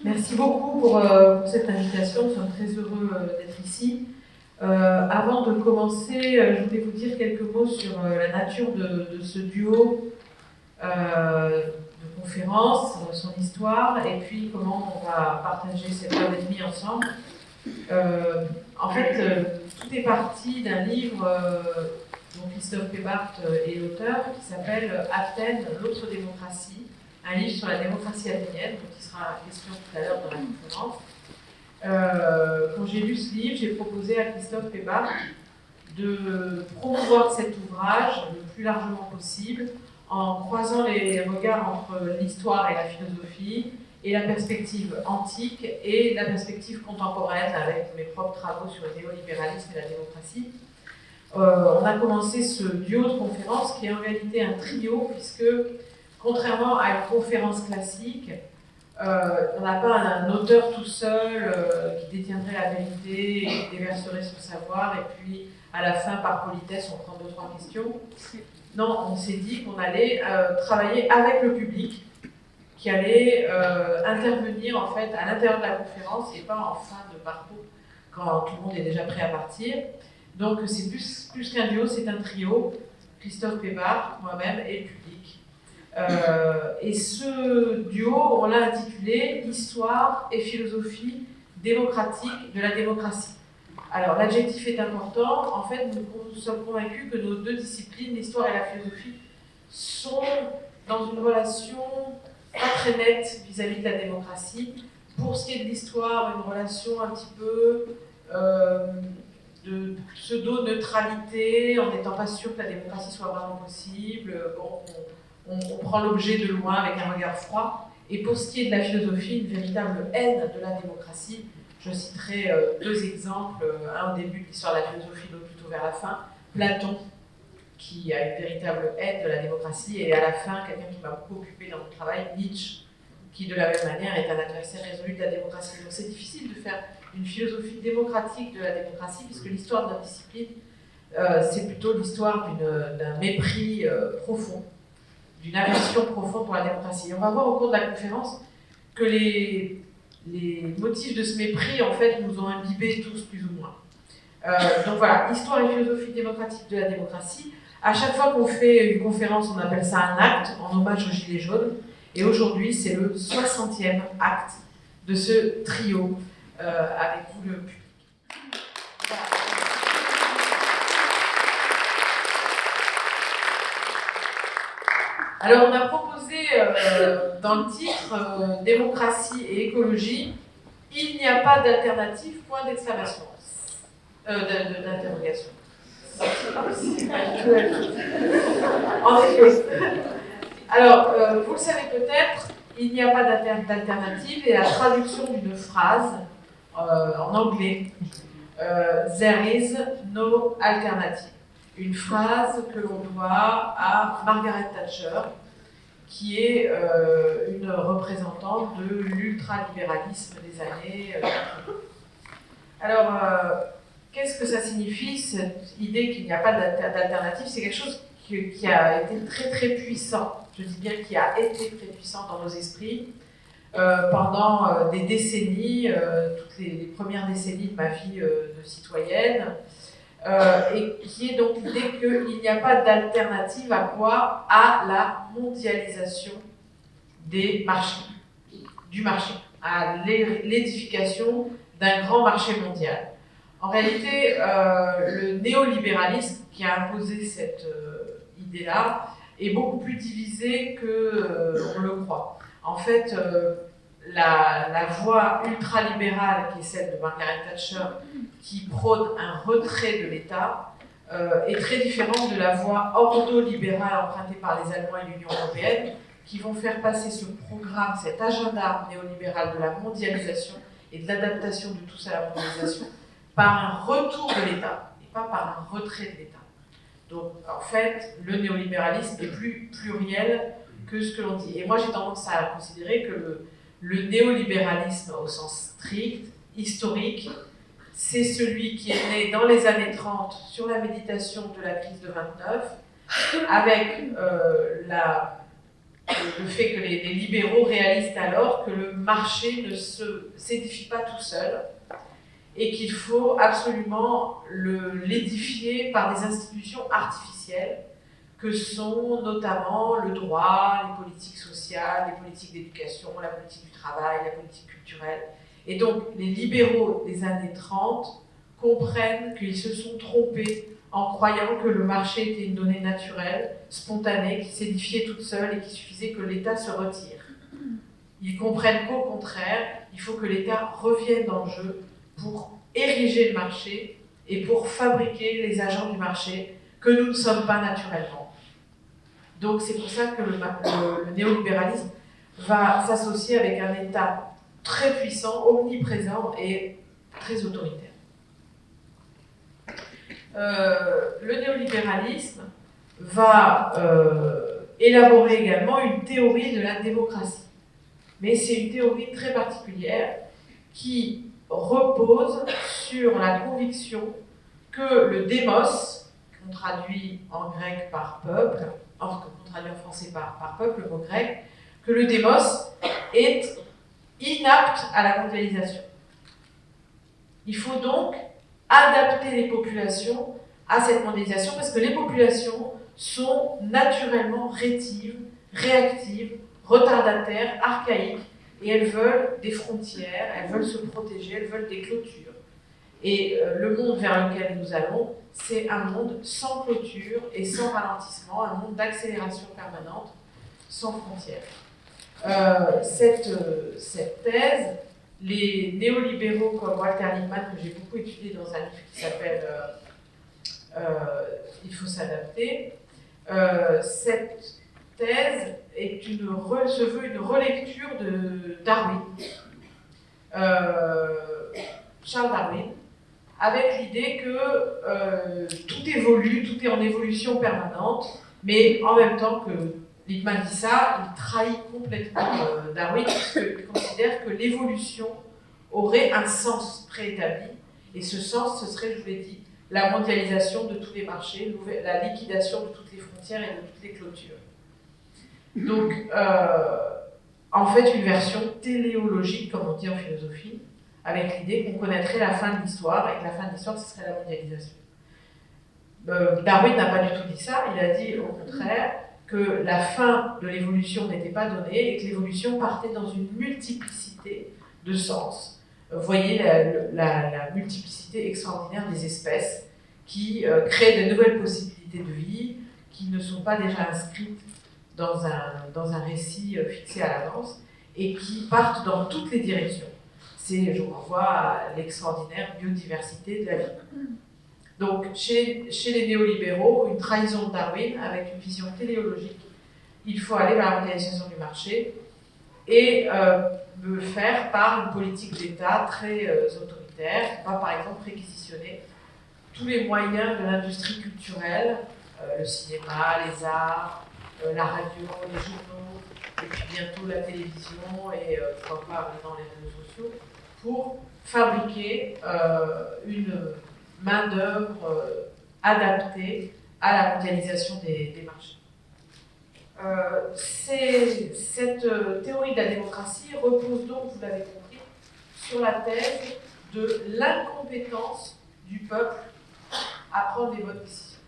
Merci beaucoup pour cette invitation. Nous sommes très heureux d'être ici. Avant de commencer, je voulais vous dire quelques mots sur la nature de ce duo de conférences, son histoire, et puis comment on va partager cette heure et demie ensemble. En fait, tout est parti d'un livre dont Christophe Pebart est l'auteur, qui s'appelle Athènes, l'autre démocratie, un livre sur la démocratie athénienne, dont il sera question tout à l'heure dans la conférence. Quand j'ai lu ce livre, j'ai proposé à Christophe Pebart de promouvoir cet ouvrage le plus largement possible en croisant les regards entre l'histoire et la philosophie, et la perspective antique et la perspective contemporaine avec mes propres travaux sur le néolibéralisme et la démocratie. On a commencé ce duo de conférences qui est en réalité un trio, puisque contrairement à une conférence classique, on n'a pas un auteur tout seul qui détiendrait la vérité et qui déverserait son savoir, et puis à la fin, par politesse, on prend 2-3 questions. Non, on s'est dit qu'on allait travailler avec le public, qui allait intervenir en fait à l'intérieur de la conférence et pas en fin de parcours, quand tout le monde est déjà prêt à partir. Donc c'est plus qu'un duo, c'est un trio, Christophe Pebart, moi-même et le public. Et ce duo, on l'a intitulé « Histoire et philosophie démocratique de la démocratie ». Alors l'adjectif est important. En fait, nous sommes convaincus que nos deux disciplines, l'histoire et la philosophie, sont dans une relation pas très nette vis-à-vis de la démocratie. Pour ce qui est de l'histoire, une relation un petit peu de pseudo-neutralité, en n'étant pas sûr que la démocratie soit vraiment possible. Bon, on prend l'objet de loin avec un regard froid. Et pour ce qui est de la philosophie, une véritable haine de la démocratie. Je citerai deux exemples, un au début de l'histoire de la philosophie, l'autre plutôt vers la fin. Platon, qui a une véritable haine de la démocratie, et à la fin, quelqu'un qui m'a beaucoup occupé dans mon travail, Nietzsche, qui de la même manière est un adversaire résolu de la démocratie. Donc c'est difficile de faire une philosophie démocratique de la démocratie, puisque l'histoire de notre discipline, c'est plutôt l'histoire d'un mépris profond, d'une aversion profonde pour la démocratie. Et on va voir au cours de la conférence que les motifs de ce mépris, en fait, nous ont imbibés tous plus ou moins. Donc voilà, histoire et philosophie démocratique de la démocratie. À chaque fois qu'on fait une conférence, on appelle ça un acte, en hommage aux Gilets jaunes. Et aujourd'hui, c'est le 60e acte de ce trio avec vous, le public. Alors, on a proposé dans le titre démocratie et écologie, il n'y a pas d'alternative, point d'exclamation, d'interrogation. En effet. Alors, vous le savez peut-être, il n'y a pas d'alternative, et la traduction d'une phrase en anglais, there is no alternative. Une phrase que l'on doit à Margaret Thatcher, qui est une représentante de l'ultralibéralisme des années 80. Alors, qu'est-ce que ça signifie, cette idée qu'il n'y a pas d'alternative? C'est quelque chose qui a été très très puissant, je dis bien qui a été très puissant dans nos esprits pendant des décennies, toutes les premières décennies de ma vie de citoyenne, et qui est donc l'idée qu'il n'y a pas d'alternative à quoi? À la mondialisation des marchés, du marché, à l'édification d'un grand marché mondial. En réalité, le néolibéralisme qui a imposé cette idée-là est beaucoup plus divisé qu'on le croit. En fait, la voie ultralibérale, qui est celle de Margaret Thatcher, qui prône un retrait de l'État, est très différente de la voie ordolibérale empruntée par les Allemands et l'Union européenne, qui vont faire passer ce programme, cet agenda néolibéral de la mondialisation et de l'adaptation de tous à la mondialisation, par un retour de l'État et pas par un retrait de l'État. Donc, en fait, le néolibéralisme est plus pluriel que ce que l'on dit. Et moi, j'ai tendance à considérer que le néolibéralisme, au sens strict, historique, c'est celui qui est né dans les années 30 sur la méditation de la crise de 29, avec le fait que les libéraux réalisent alors que le marché ne s'édifie pas tout seul et qu'il faut absolument l'édifier par des institutions artificielles que sont notamment le droit, les politiques sociales, les politiques d'éducation, la politique du travail, la politique culturelle. Et donc les libéraux des années 30 comprennent qu'ils se sont trompés en croyant que le marché était une donnée naturelle, spontanée, qui s'édifiait toute seule et qu'il suffisait que l'État se retire. Ils comprennent qu'au contraire, il faut que l'État revienne dans le jeu pour ériger le marché et pour fabriquer les agents du marché que nous ne sommes pas naturellement. Donc c'est pour ça que le néolibéralisme va s'associer avec un État très puissant, omniprésent et très autoritaire. Le néolibéralisme va élaborer également une théorie de la démocratie. Mais c'est une théorie très particulière qui repose sur la conviction que le démos, qu'on traduit en grec par peuple, qu'on traduit en français par peuple, le mot grec, que le démos est inapte à la mondialisation. Il faut donc adapter les populations à cette mondialisation parce que les populations sont naturellement rétives, réactives, retardataires, archaïques et elles veulent des frontières, elles veulent se protéger, elles veulent des clôtures. Et le monde vers lequel nous allons, c'est un monde sans clôture et sans ralentissement, un monde d'accélération permanente, sans frontières. Cette thèse, les néolibéraux comme Walter Lippmann, que j'ai beaucoup étudié dans un livre qui s'appelle Il faut s'adapter, cette thèse se veut une relecture de Darwin, Charles Darwin, avec l'idée que tout évolue, tout est en évolution permanente, mais en même temps que Lippmann dit ça, il trahit complètement Darwin, puisqu'il considère que l'évolution aurait un sens préétabli, et ce sens, ce serait, je vous l'ai dit, la mondialisation de tous les marchés, la liquidation de toutes les frontières et de toutes les clôtures. Donc, en fait, une version téléologique, comme on dit en philosophie, avec l'idée qu'on connaîtrait la fin de l'histoire, et que la fin de l'histoire, ce serait la mondialisation. Darwin n'a pas du tout dit ça, il a dit au contraire que la fin de l'évolution n'était pas donnée et que l'évolution partait dans une multiplicité de sens. Vous voyez la multiplicité extraordinaire des espèces qui créent de nouvelles possibilités de vie, qui ne sont pas déjà inscrites dans un récit fixé à l'avance et qui partent dans toutes les directions. Je renvoie à l'extraordinaire biodiversité de la vie. Donc, chez les néolibéraux, une trahison de Darwin avec une vision téléologique. Il faut aller vers la mondialisation du marché et le faire par une politique d'État très autoritaire qui va par exemple réquisitionner tous les moyens de l'industrie culturelle, le cinéma, les arts, la radio, les journaux, et puis bientôt la télévision et pourquoi pas maintenant les réseaux sociaux, pour fabriquer une main-d'œuvre adaptée à la mondialisation des marchés. Cette théorie de la démocratie repose donc, vous l'avez compris, sur la thèse de l'incompétence du peuple à prendre les bonnes décisions.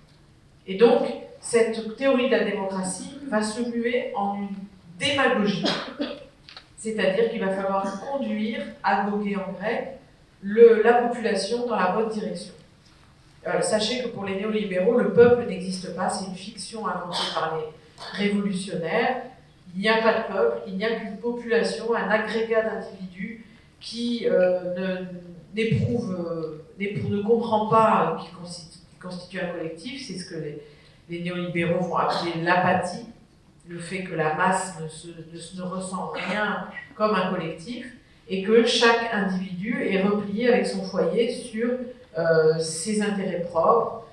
Et donc, cette théorie de la démocratie va se muer en une démagogie, c'est-à-dire qu'il va falloir conduire, agoger en grec, la population dans la bonne direction. Sachez que pour les néolibéraux, le peuple n'existe pas, c'est une fiction inventée par les révolutionnaires. Il n'y a pas de peuple, il n'y a qu'une population, un agrégat d'individus qui ne comprend pas qu'il constitue un collectif. C'est ce que les néolibéraux vont appeler l'apathie, le fait que la masse ne ressent rien comme un collectif et que chaque individu est replié avec son foyer sur ses intérêts propres,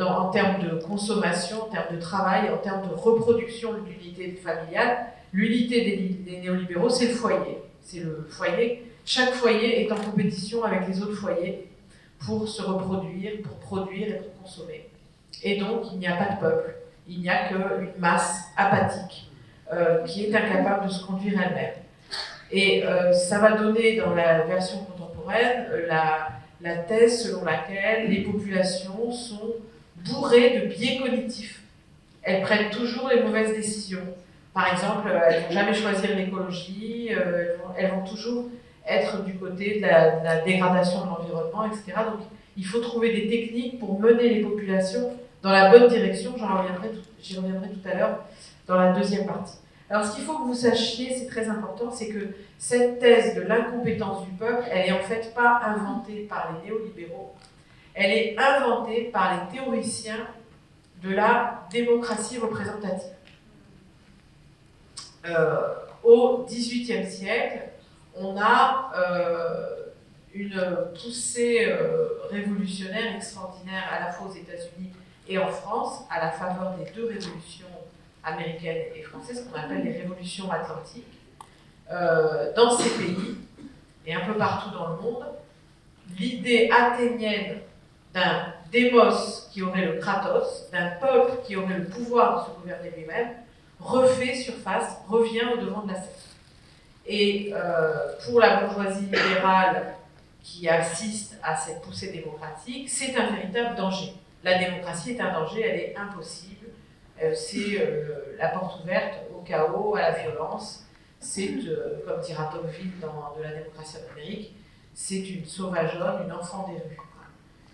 en termes de consommation, en termes de travail, en termes de reproduction de l'unité familiale. L'unité des néolibéraux, c'est le foyer. C'est le foyer. Chaque foyer est en compétition avec les autres foyers pour se reproduire, pour produire et pour consommer. Et donc, il n'y a pas de peuple. Il n'y a qu'une masse apathique qui est incapable de se conduire elle-même. Et ça va donner dans la version contemporaine la thèse selon laquelle les populations sont bourrées de biais cognitifs. Elles prennent toujours les mauvaises décisions. Par exemple, elles ne vont jamais choisir l'écologie, elles vont toujours être du côté de la dégradation de l'environnement, etc. Donc il faut trouver des techniques pour mener les populations dans la bonne direction. J'y reviendrai tout à l'heure dans la deuxième partie. Alors ce qu'il faut que vous sachiez, c'est très important, c'est que cette thèse de l'incompétence du peuple, elle n'est en fait pas inventée par les néolibéraux, elle est inventée par les théoriciens de la démocratie représentative. Au XVIIIe siècle, on a une poussée révolutionnaire extraordinaire à la fois aux États-Unis et en France, à la faveur des deux révolutions américaines et françaises, qu'on appelle les révolutions atlantiques. Dans ces pays, et un peu partout dans le monde, l'idée athénienne d'un démos qui aurait le kratos, d'un peuple qui aurait le pouvoir de se gouverner lui-même, refait surface, revient au devant de la scène. Et pour la bourgeoisie libérale qui assiste à cette poussée démocratique, c'est un véritable danger. La démocratie est un danger, elle est impossible. C'est la porte ouverte au chaos, à la violence. C'est, comme dira Tocqueville dans De la démocratie en Amérique, c'est une sauvageonne, une enfant des rues,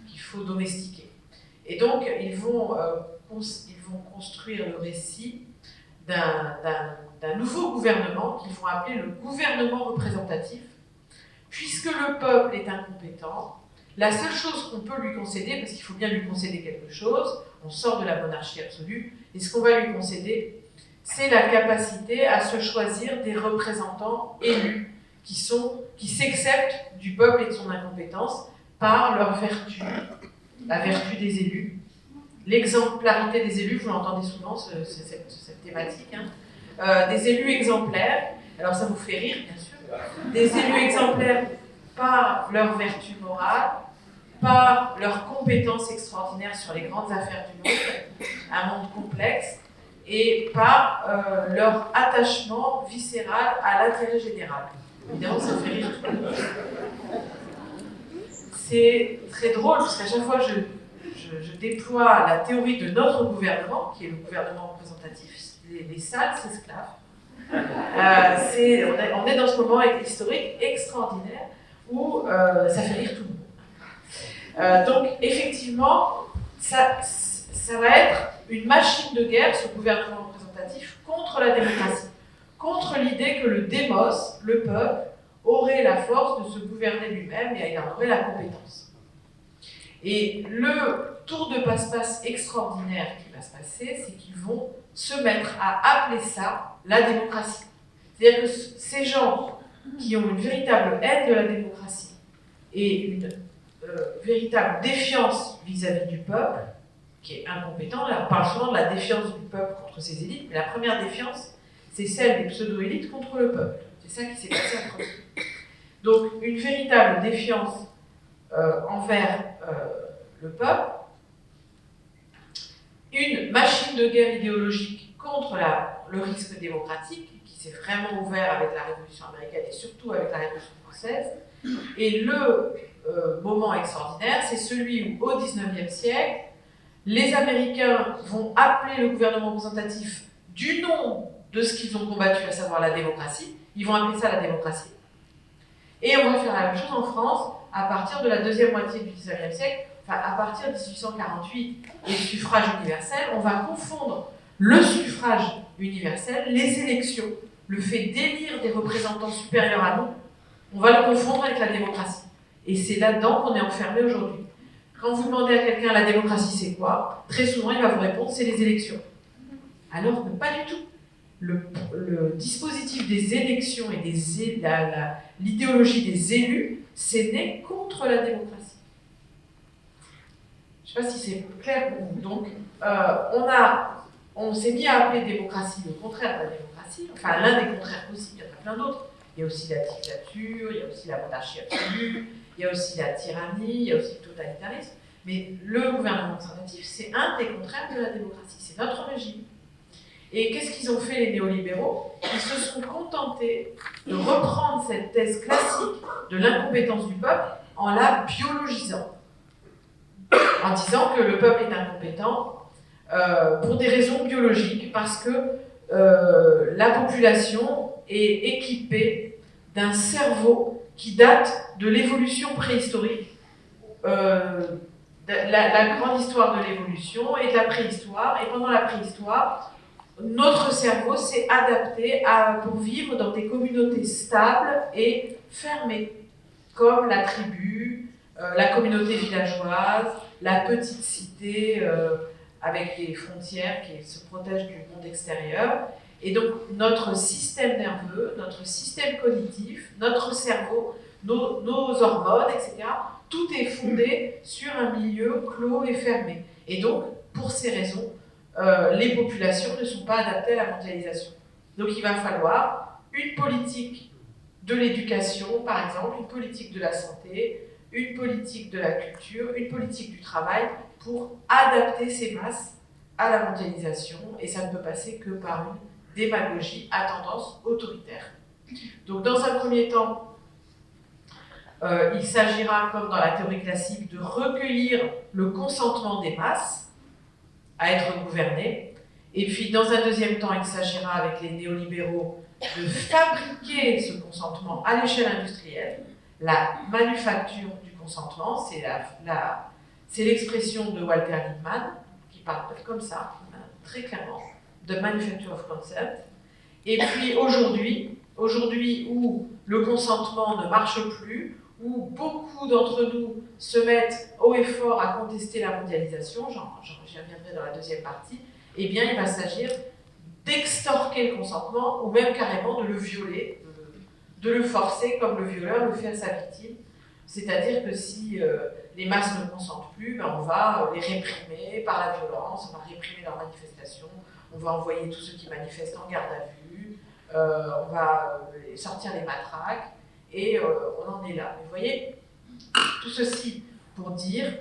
qu'il faut domestiquer. Et donc, ils vont construire le récit d'un nouveau gouvernement qu'ils vont appeler le gouvernement représentatif. Puisque le peuple est incompétent, la seule chose qu'on peut lui concéder, parce qu'il faut bien lui concéder quelque chose, on sort de la monarchie absolue, et ce qu'on va lui concéder, c'est la capacité à se choisir des représentants élus qui s'exceptent du peuple et de son incompétence par leur vertu, la vertu des élus. L'exemplarité des élus, vous l'entendez souvent, cette thématique, hein. Des élus exemplaires, alors ça vous fait rire bien sûr, des élus exemplaires par leur vertu morale, par leur compétence extraordinaire sur les grandes affaires du monde, un monde complexe, et par leur attachement viscéral à l'intérêt général. Évidemment, ça fait rire tout le monde. C'est très drôle, parce qu'à chaque fois, je déploie la théorie de notre gouvernement, qui est le gouvernement représentatif, les sales esclaves. On est dans ce moment historique extraordinaire où ça fait rire tout le monde. Donc, effectivement, ça va être une machine de guerre, ce gouvernement représentatif, contre la démocratie, contre l'idée que le démos, le peuple, aurait la force de se gouverner lui-même et il en aurait la compétence. Et le tour de passe-passe extraordinaire qui va se passer, c'est qu'ils vont se mettre à appeler ça la démocratie. C'est-à-dire que ces gens qui ont une véritable haine de la démocratie et une véritable défiance vis-à-vis du peuple, qui est incompétent, là on parle souvent de la défiance du peuple contre ses élites, mais la première défiance, c'est celle des pseudo-élites contre le peuple. C'est ça qui s'est passé en premier. Donc une véritable défiance envers le peuple, une machine de guerre idéologique contre le risque démocratique, qui s'est vraiment ouvert avec la Révolution américaine et surtout avec la Révolution française. Et le moment extraordinaire, c'est celui où, au XIXe siècle, les Américains vont appeler le gouvernement représentatif du nom de ce qu'ils ont combattu, à savoir la démocratie. Ils vont appeler ça la démocratie. Et on va faire la même chose en France à partir de la deuxième moitié du XIXe siècle, enfin à partir de 1848 et le suffrage universel, on va confondre le suffrage universel, les élections, le fait d'élire des représentants supérieurs à nous, on va le confondre avec la démocratie. Et c'est là-dedans qu'on est enfermé aujourd'hui. Quand vous demandez à quelqu'un la démocratie c'est quoi, très souvent il va vous répondre c'est les élections. Alors que pas du tout. Le dispositif des élections et l'idéologie des élus, c'est né contre la démocratie. Je ne sais pas si c'est clair pour vous. Donc, on s'est mis à appeler démocratie le contraire de la démocratie, enfin l'un des contraires possibles, il y en a plein d'autres. Il y a aussi la dictature, il y a aussi la monarchie absolue, il y a aussi la tyrannie, il y a aussi le totalitarisme. Mais le gouvernement représentatif, c'est un des contraires de la démocratie, c'est notre régime. Et qu'est-ce qu'ils ont fait les néolibéraux? Ils se sont contentés de reprendre cette thèse classique de l'incompétence du peuple en la biologisant, en disant que le peuple est incompétent pour des raisons biologiques, parce que la population est équipée d'un cerveau qui date de l'évolution préhistorique, la grande histoire de l'évolution et de la préhistoire. Et pendant la préhistoire, notre cerveau s'est adapté pour vivre dans des communautés stables et fermées, comme la tribu, la communauté villageoise, la petite cité avec des frontières qui se protègent du monde extérieur. Et donc notre système nerveux, notre système cognitif, notre cerveau, nos hormones, etc., tout est fondé sur un milieu clos et fermé. Et donc, pour ces raisons, les populations ne sont pas adaptées à la mondialisation. Donc il va falloir une politique de l'éducation, par exemple, une politique de la santé, une politique de la culture, une politique du travail pour adapter ces masses à la mondialisation, et ça ne peut passer que par une démagogie à tendance autoritaire. Donc dans un premier temps, il s'agira, comme dans la théorie classique, de recueillir le consentement des masses à être gouvernées, et puis dans un deuxième temps, il s'agira avec les néolibéraux de fabriquer ce consentement à l'échelle industrielle. La manufacture du consentement, c'est l'expression de Walter Lippmann, qui parle comme ça, très clairement, de manufacture of consent. Et puis aujourd'hui où le consentement ne marche plus, où beaucoup d'entre nous se mettent haut et fort à contester la mondialisation, j'y reviendrai dans la deuxième partie, eh bien il va s'agir d'extorquer le consentement, ou même carrément de le violer, de le forcer comme le violeur le fait à sa victime. C'est-à-dire que si les masses ne consentent plus, ben on va les réprimer par la violence, on va réprimer leurs manifestations, on va envoyer tous ceux qui manifestent en garde à vue, on va sortir les matraques, et on en est là. Mais vous voyez, tout ceci pour dire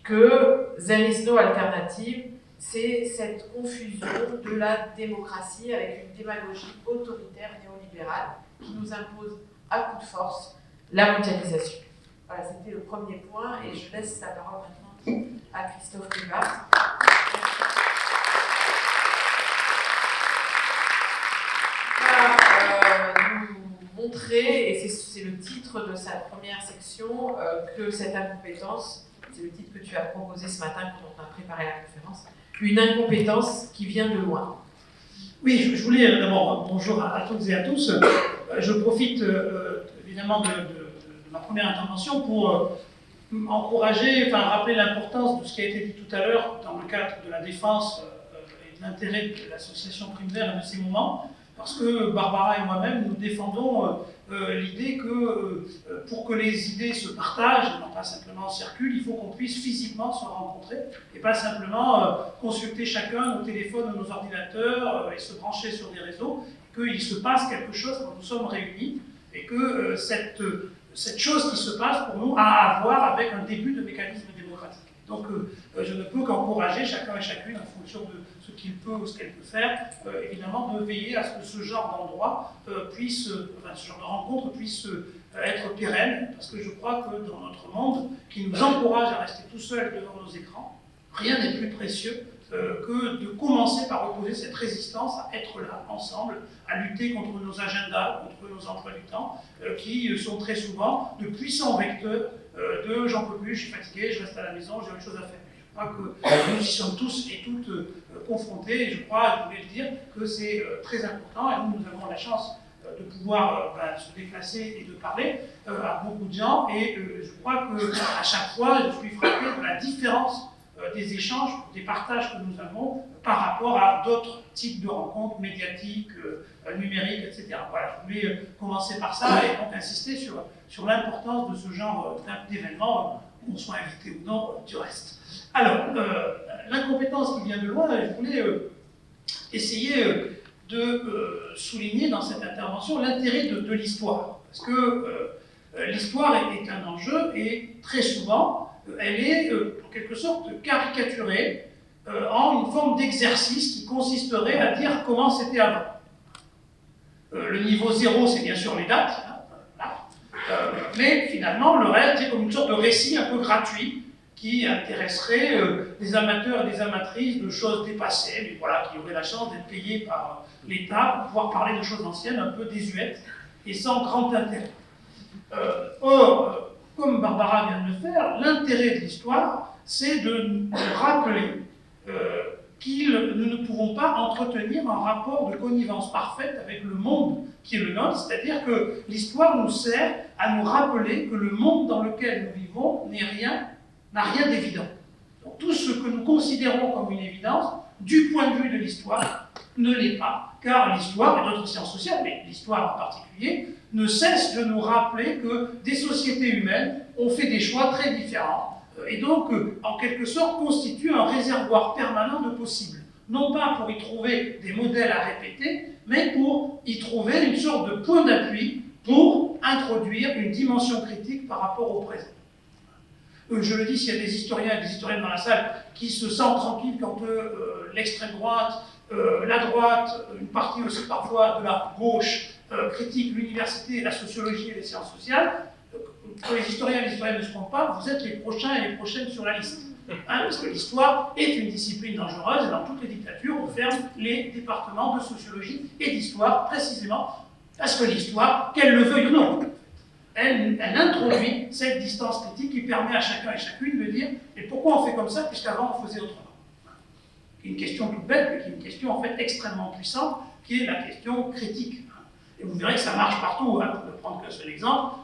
que there is no alternative, c'est cette confusion de la démocratie avec une démagogie autoritaire néolibérale qui nous impose à coup de force la mondialisation. Voilà, c'était le premier point, et je laisse la parole maintenant à Christophe Rivard. Nous montrer, et c'est le titre de sa première section, que cette incompétence, c'est le titre que tu as proposé ce matin quand on a préparé la conférence, une incompétence qui vient de loin. Oui, je voulais d'abord, bonjour à toutes et à tous. Je profite évidemment de ma première intervention pour encourager, rappeler l'importance de ce qui a été dit tout à l'heure dans le cadre de la défense et de l'intérêt de l'association Prime Vert et de ces moments, parce que Barbara et moi-même, nous défendons l'idée que pour que les idées se partagent, non pas simplement circulent, il faut qu'on puisse physiquement se rencontrer et pas simplement consulter chacun nos téléphones ou nos ordinateurs et se brancher sur des réseaux, qu'il se passe quelque chose quand nous sommes réunis et que cette chose qui se passe pour nous a à voir avec un début de mécanisme démocratique. Donc je ne peux qu'encourager chacun et chacune en fonction de ce qu'il peut ou ce qu'elle peut faire, évidemment, de veiller à ce que ce genre d'endroit ce genre de rencontre puisse être pérenne, parce que je crois que dans notre monde, qui nous encourage à rester tout seuls devant nos écrans, rien n'est plus précieux que de commencer par opposer cette résistance à être là, ensemble, à lutter contre nos agendas, contre nos emplois du temps, qui sont très souvent de puissants vecteurs de « j'en peux plus, je suis fatigué, je reste à la maison, j'ai autre chose à faire ». Je crois que nous y sommes tous et toutes confrontés, et je voulais le dire, que c'est très important, et nous avons la chance de pouvoir se déplacer et de parler à beaucoup de gens, et je crois qu'à chaque fois, je suis frappé de la différence des échanges, des partages que nous avons par rapport à d'autres types de rencontres médiatiques, numériques, etc. Voilà, je voulais commencer par ça et donc insister sur l'importance de ce genre d'événements, qu'on soit invité ou non, du reste. Alors, l'incompétence qui vient de loin, je voulais essayer de souligner dans cette intervention l'intérêt de l'histoire. Parce que l'histoire est un enjeu et très souvent, elle est en quelque sorte caricaturée en une forme d'exercice qui consisterait à dire comment c'était avant. Le niveau 0, c'est bien sûr les dates, hein, voilà. Mais finalement, le reste, c'est comme une sorte de récit un peu gratuit qui intéresserait des amateurs et des amatrices de choses dépassées, mais voilà, qui auraient la chance d'être payés par l'État pour pouvoir parler de choses anciennes un peu désuètes et sans grand intérêt. Or, comme Barbara vient de le faire, l'intérêt de l'histoire, c'est de nous rappeler nous ne pouvons pas entretenir un rapport de connivence parfaite avec le monde qui est le nôtre, c'est-à-dire que l'histoire nous sert à nous rappeler que le monde dans lequel nous vivons n'a rien d'évident. Donc, tout ce que nous considérons comme une évidence, du point de vue de l'histoire, ne l'est pas, car l'histoire, et d'autres sciences sociales, mais l'histoire en particulier, ne cesse de nous rappeler que des sociétés humaines ont fait des choix très différents, et donc, en quelque sorte, constitue un réservoir permanent de possibles. Non pas pour y trouver des modèles à répéter, mais pour y trouver une sorte de point d'appui pour introduire une dimension critique par rapport au présent. Je le dis, s'il y a des historiens et des historiennes dans la salle qui se sentent tranquilles quand l'extrême droite, la droite, une partie aussi parfois de la gauche, critique l'université, la sociologie et les sciences sociales, que les historiens et les historiennes ne se trompent pas, vous êtes les prochains et les prochaines sur la liste. Parce que l'histoire est une discipline dangereuse et dans toutes les dictatures, on ferme les départements de sociologie et d'histoire précisément parce que l'histoire, qu'elle le veuille ou non, elle introduit cette distance critique qui permet à chacun et chacune de dire « mais pourquoi on fait comme ça puisqu'avant on faisait autrement ?» Une question toute bête, mais qui est une question en fait extrêmement puissante, qui est la question critique. Et vous verrez que ça marche partout, hein, pour ne prendre qu'un seul exemple.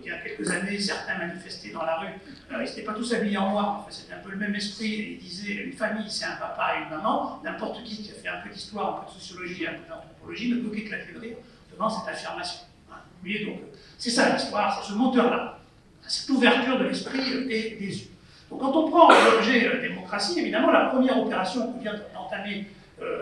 Il y a quelques années, certains manifestaient dans la rue, ils n'étaient pas tous habillés en noir, enfin, c'était un peu le même esprit, et ils disaient une famille c'est un papa et une maman, n'importe qui a fait un peu d'histoire, un peu de sociologie, un peu d'anthropologie ne peut qu'éclater de rire devant cette affirmation. Vous voyez, donc c'est ça l'histoire, c'est ce moteur-là, cette ouverture de l'esprit et des yeux. Donc quand on prend l'objet démocratie, évidemment la première opération que vient d'entamer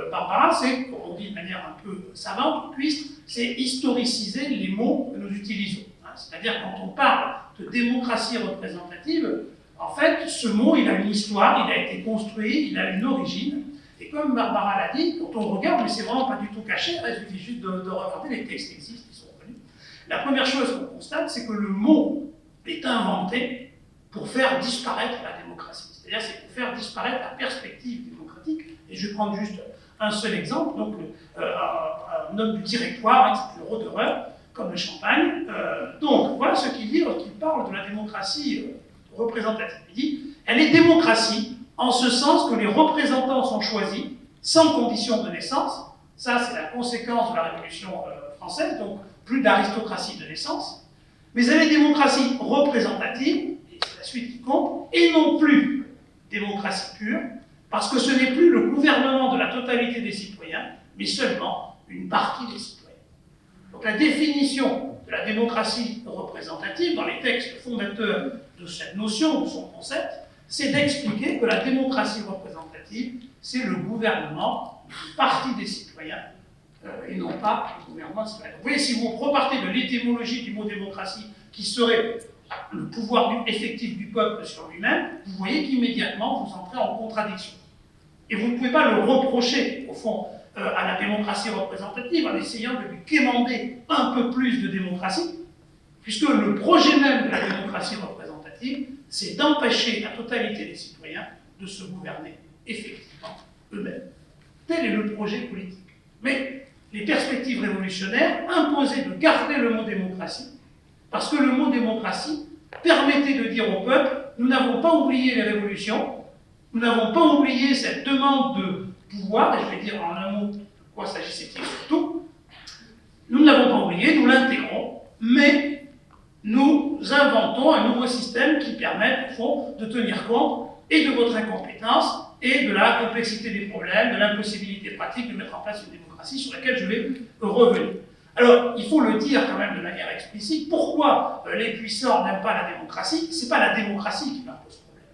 Barbara, c'est, comme on dit de manière un peu savante, cuistre, c'est historiciser les mots que nous utilisons. C'est-à-dire quand on parle de démocratie représentative, en fait, ce mot, il a une histoire, il a été construit, il a une origine. Et comme Barbara l'a dit, quand on regarde, mais c'est vraiment pas du tout caché, il suffit juste de regarder, les textes existent, ils sont connus. La première chose qu'on constate, c'est que le mot est inventé pour faire disparaître la démocratie. C'est-à-dire, c'est pour faire disparaître la perspective démocratique. Et je vais prendre juste un seul exemple, donc un homme du directoire, hein, c'est le Roderer, comme le champagne. Donc, voilà ce qu'il dit lorsqu'il parle de la démocratie représentative. Il dit « Elle est démocratie en ce sens que les représentants sont choisis sans condition de naissance. » Ça, c'est la conséquence de la Révolution française, donc plus d'aristocratie de naissance. Mais elle est démocratie représentative, et c'est la suite qui compte, et non plus démocratie pure, parce que ce n'est plus le gouvernement de la totalité des citoyens, mais seulement une partie des citoyens. Donc la définition de la démocratie représentative, dans les textes fondateurs de cette notion, de son concept, c'est d'expliquer que la démocratie représentative, c'est le gouvernement d'une partie des citoyens, et non pas le gouvernement citoyen. Vous voyez, si vous repartez de l'étymologie du mot démocratie, qui serait le pouvoir effectif du peuple sur lui-même, vous voyez qu'immédiatement, vous entrez en contradiction. Et vous ne pouvez pas le reprocher, au fond, à la démocratie représentative en essayant de lui quémander un peu plus de démocratie, puisque le projet même de la démocratie représentative, c'est d'empêcher la totalité des citoyens de se gouverner effectivement eux-mêmes. Tel est le projet politique. Mais les perspectives révolutionnaires imposaient de garder le mot démocratie, parce que le mot démocratie permettait de dire au peuple, nous n'avons pas oublié les révolutions, nous n'avons pas oublié cette demande de pouvoir, et je vais dire en un mot de quoi s'agissait-il surtout, nous ne l'avons pas oublié, nous l'intégrons, mais nous inventons un nouveau système qui permet, au fond, de tenir compte et de votre incompétence et de la complexité des problèmes, de l'impossibilité pratique de mettre en place une démocratie sur laquelle je vais revenir. Alors, il faut le dire quand même de manière explicite, pourquoi les puissants n'aiment pas la démocratie? Ce n'est pas la démocratie qui leur pose problème.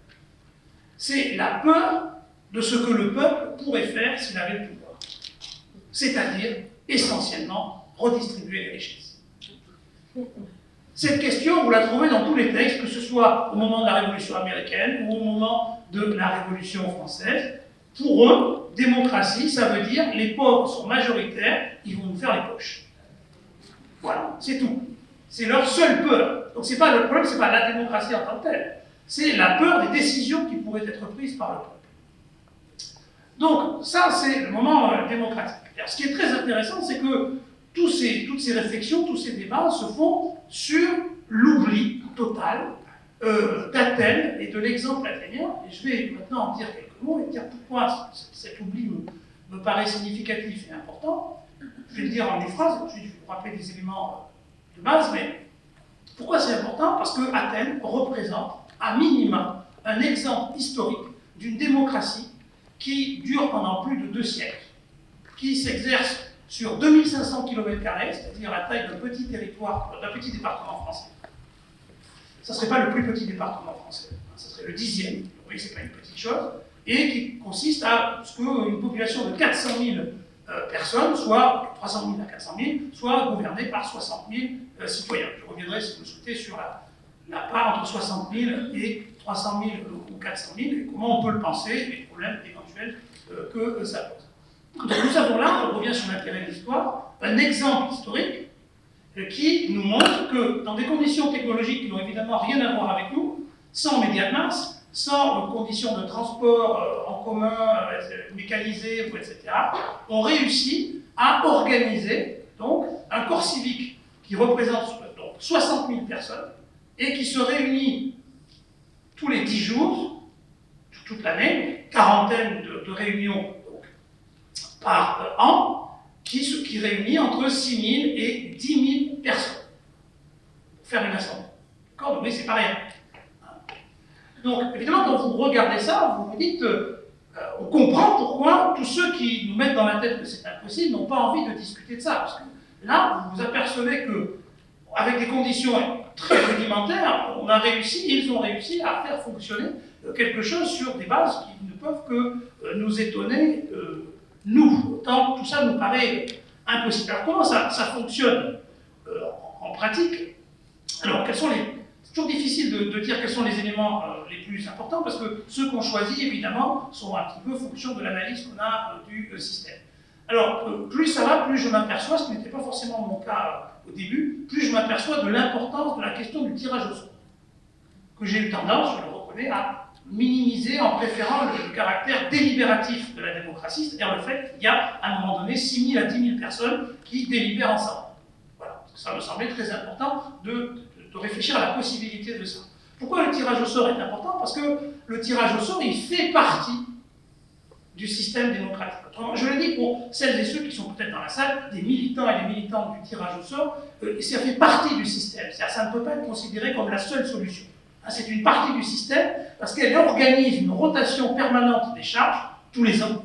C'est la peur de ce que le peuple pourrait faire s'il avait le pouvoir. C'est-à-dire, essentiellement, redistribuer les richesses. Cette question, vous la trouvez dans tous les textes, que ce soit au moment de la Révolution américaine ou au moment de la Révolution française. Pour eux, démocratie, ça veut dire les pauvres sont majoritaires, ils vont nous faire les poches. Voilà, c'est tout. C'est leur seule peur. Donc c'est pas le problème, c'est pas la démocratie en tant que telle. C'est la peur des décisions qui pourraient être prises par le peuple. Donc ça, c'est le moment démocratique. Alors, ce qui est très intéressant, c'est que toutes ces réflexions, tous ces débats se font sur l'oubli total d'Athènes et de l'exemple athénien. Et je vais maintenant en dire quelques mots et dire pourquoi cet oubli me paraît significatif et important. Je vais le dire en une phrase, ensuite je vais vous rappeler des éléments de base, mais pourquoi c'est important? Parce que Athènes représente, à minima, un exemple historique d'une démocratie qui dure pendant plus de 2 siècles, qui s'exerce sur 2500 km², c'est-à-dire la taille d'un petit territoire, d'un petit département français. Ça ne serait pas le plus petit département français, ça serait le 10e, vous voyez, ce n'est pas une petite chose, et qui consiste à ce qu'une population de 400 000 personnes, soit 300 000 à 400 000, soit gouvernée par 60 000 citoyens. Je reviendrai, si vous le souhaitez, sur la part entre 60 000 et 300 000 ou 400 000, et comment on peut le penser, et les problèmes éventuels que ça pose. Donc nous avons là, on revient sur l'intérêt de l'histoire, un exemple historique qui nous montre que dans des conditions technologiques qui n'ont évidemment rien à voir avec nous, sans médias de masse, sans conditions de transport en commun, mécanisées, etc., on réussit à organiser donc, un corps civique qui représente donc, 60 000 personnes et qui se réunit tous les 10 jours, toute l'année, quarantaine de réunions donc, par an, qui réunit entre 6 000 et 10 000 personnes pour faire une assemblée. D'accord? Donc, mais c'est pas rien. Donc, évidemment, quand vous regardez ça, vous vous dites, on comprend pourquoi tous ceux qui nous mettent dans la tête que c'est impossible n'ont pas envie de discuter de ça. Parce que là, vous vous apercevez que, avec des conditions très rudimentaires, ils ont réussi à faire fonctionner quelque chose sur des bases qui ne peuvent que nous étonner, nous. Tant que tout ça nous paraît impossible. Alors, comment ça fonctionne en pratique? Alors, c'est toujours difficile de dire quels sont les éléments les plus importants, parce que ceux qu'on choisit, évidemment, sont un petit peu fonction de l'analyse qu'on a du système. Alors, plus ça va, plus je m'aperçois, ce qui n'était pas forcément mon cas au début, plus je m'aperçois de l'importance de la question du tirage au sort, que j'ai eu tendance, je le reconnais, à minimiser en préférant le caractère délibératif de la démocratie, c'est-à-dire le fait qu'il y a, à un moment donné, 6 000 à 10 000 personnes qui délibèrent ensemble. Voilà, ça me semblait très important de réfléchir à la possibilité de ça. Pourquoi le tirage au sort est important? Parce que le tirage au sort, il fait partie du système démocratique. Autrement, je le dis pour celles et ceux qui sont peut-être dans la salle, des militants et des militantes du tirage au sort, ça fait partie du système. C'est-à-dire, ça ne peut pas être considéré comme la seule solution. C'est une partie du système parce qu'elle organise une rotation permanente des charges tous les ans.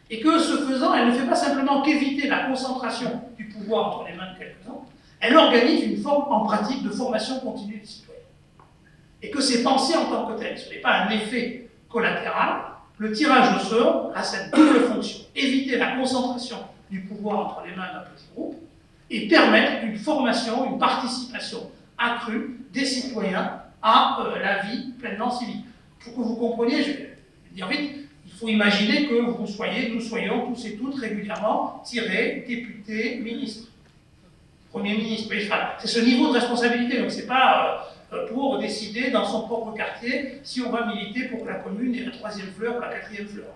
Et que ce faisant, elle ne fait pas simplement qu'éviter la concentration du pouvoir entre les mains de quelques-uns, elle organise une forme en pratique de formation continue des citoyens. Et que c'est pensé en tant que tel, ce n'est pas un effet collatéral. Le tirage au sort a cette double fonction, éviter la concentration du pouvoir entre les mains d'un petit groupe et permettre une formation, une participation accrue des citoyens à la vie pleinement civique. Pour que vous compreniez, je vais dire vite, il faut imaginer que nous soyons tous et toutes régulièrement tirés, députés, ministres, Premier ministre. C'est ce niveau de responsabilité, donc c'est pas pour décider dans son propre quartier si on va militer pour que la commune ait la 3e fleur ou la 4e fleur.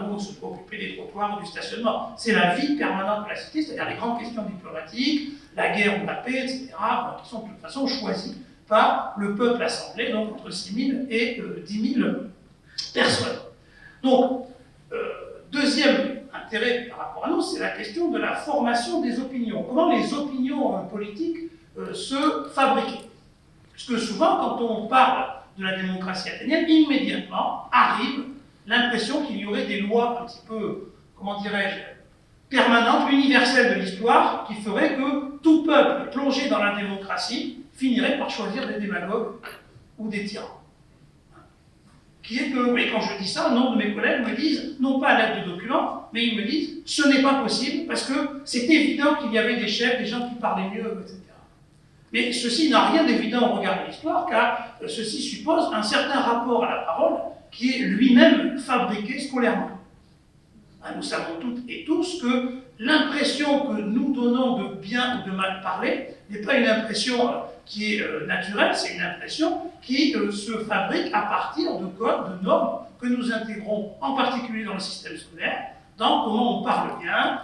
Ou se préoccuper des trottoirs ou du stationnement. C'est la vie permanente de la cité, c'est-à-dire les grandes questions diplomatiques, la guerre ou la paix, etc., qui sont de toute façon choisies par le peuple assemblé, donc entre 6 000 et 10 000 personnes. Donc, deuxième intérêt par rapport à nous, c'est la question de la formation des opinions. Comment les opinions politiques se fabriquent? Parce que souvent, quand on parle de la démocratie athénienne, immédiatement arrive l'impression qu'il y aurait des lois un petit peu, comment dirais-je, permanentes, universelles de l'histoire, qui feraient que tout peuple plongé dans la démocratie finirait par choisir des démagogues ou des tyrans. Qui est que, et quand je dis ça, nombre de mes collègues me disent, non pas à l'aide de documents, mais ils me disent, ce n'est pas possible, parce que c'est évident qu'il y avait des chefs, des gens qui parlaient mieux, etc. Mais ceci n'a rien d'évident au regard de l'histoire, car ceci suppose un certain rapport à la parole qui est lui-même fabriqué scolairement. Nous savons toutes et tous que l'impression que nous donnons de bien ou de mal parler n'est pas une impression qui est naturelle, c'est une impression qui se fabrique à partir de codes, de normes que nous intégrons en particulier dans le système scolaire, dans comment on parle bien,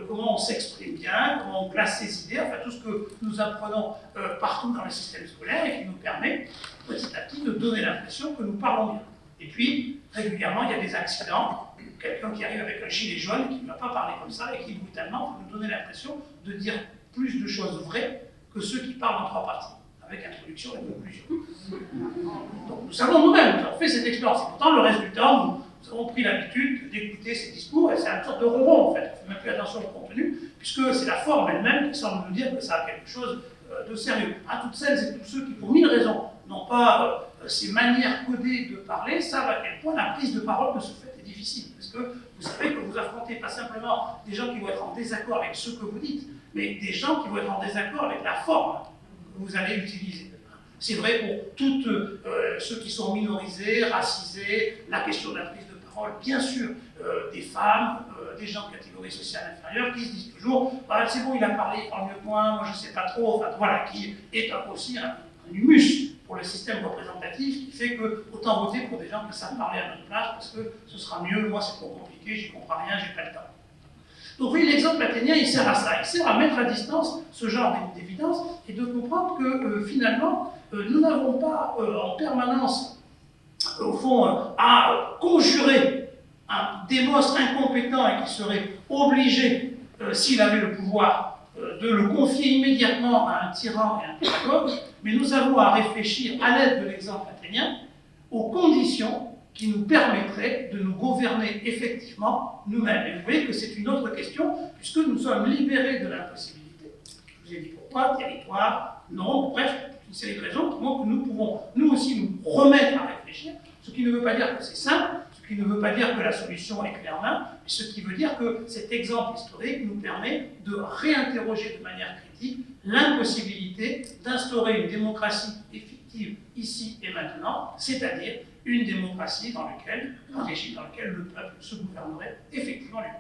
comment on s'exprime bien, comment on place ses idées, enfin tout ce que nous apprenons partout dans le système scolaire et qui nous permet petit à petit de donner l'impression que nous parlons bien. Et puis, régulièrement, il y a des accidents, quelqu'un qui arrive avec un gilet jaune et qui ne va pas parler comme ça et qui brutalement va nous donner l'impression de dire plus de choses vraies que ceux qui parlent en 3 parties, avec introduction et conclusion. Donc nous savons nous-mêmes, nous avons fait cette expérience. Et pourtant, le reste du temps, nous avons pris l'habitude d'écouter ces discours et c'est une sorte de ronron en fait. On ne fait même plus attention au contenu, puisque c'est la forme elle-même qui semble nous dire que ça a quelque chose de sérieux. À toutes celles et tous ceux qui, pour 1000 raisons, n'ont pas ces manières codées de parler, savent à quel point la prise de parole de ce fait est difficile. Parce que vous savez que vous affrontez pas simplement des gens qui vont être en désaccord avec ce que vous dites, mais des gens qui vont être en désaccord avec la forme que vous allez utiliser. C'est vrai pour tous ceux qui sont minorisés, racisés, la question de la prise de parole, bien sûr, des femmes, des gens de catégorie sociale inférieure qui se disent toujours bah, c'est bon, il a parlé, il parle mieux que moi je ne sais pas trop, enfin voilà, qui est aussi un humus pour le système représentatif qui fait que autant voter pour des gens qui savent parler à notre place parce que ce sera mieux, moi c'est trop compliqué, j'y comprends rien, j'ai pas le temps. Donc vous voyez, l'exemple athénien, il sert à ça, il sert à mettre à distance ce genre d'évidence et de comprendre que finalement, nous n'avons pas en permanence, au fond, à conjurer un démos incompétent et qui serait obligé, s'il avait le pouvoir, de le confier immédiatement à un tyran et à un pédagogue, mais nous avons à réfléchir à l'aide de l'exemple athénien aux conditions qui nous permettrait de nous gouverner effectivement nous-mêmes. Et vous voyez que c'est une autre question, puisque nous sommes libérés de l'impossibilité. Je vous ai dit pourquoi, territoire, non, bref, une série de raisons qui montrent que nous pouvons, nous aussi, nous remettre à réfléchir, ce qui ne veut pas dire que c'est simple, ce qui ne veut pas dire que la solution est clé en main, mais ce qui veut dire que cet exemple historique nous permet de réinterroger de manière critique l'impossibilité d'instaurer une démocratie effective ici et maintenant, c'est-à-dire une démocratie dans laquelle, un régime dans lequel le peuple se gouvernerait effectivement lui-même.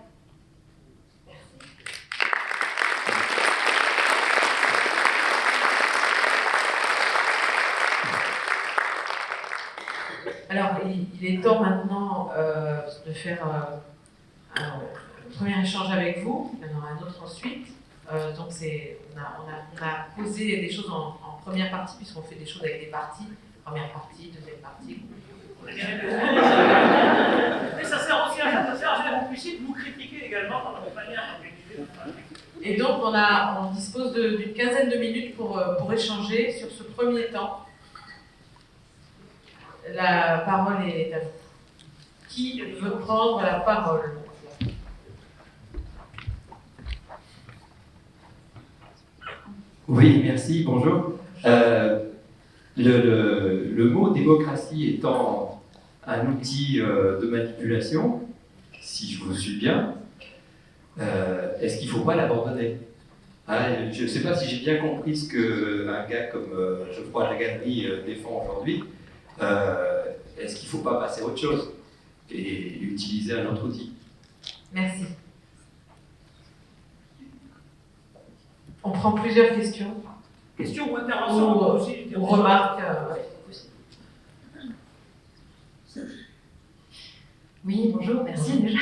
Alors, il est temps maintenant de faire un premier échange avec vous. Il y en aura un autre ensuite. Donc, on a posé des choses en première partie, puisqu'on fait des choses avec des parties. Première partie, deuxième partie. Mais ça sert aussi à ça, sert à ce que vous puissiez nous critiquer également dans notre manière d'organiser. Et donc, on dispose d'une quinzaine de minutes pour échanger sur ce premier temps. La parole est à vous. Qui veut prendre la parole? Oui, merci, bonjour. Le mot démocratie étant un outil de manipulation, si je vous suis bien, est-ce qu'il ne faut pas l'abandonner? Je ne sais pas si j'ai bien compris ce qu'un gars comme Geoffroy Lagannerie défend aujourd'hui. Est-ce qu'il ne faut pas passer à autre chose et utiliser un autre outil? Merci. On prend plusieurs questions. Questions ou interventions ou remarques. Oui, bonjour, merci déjà.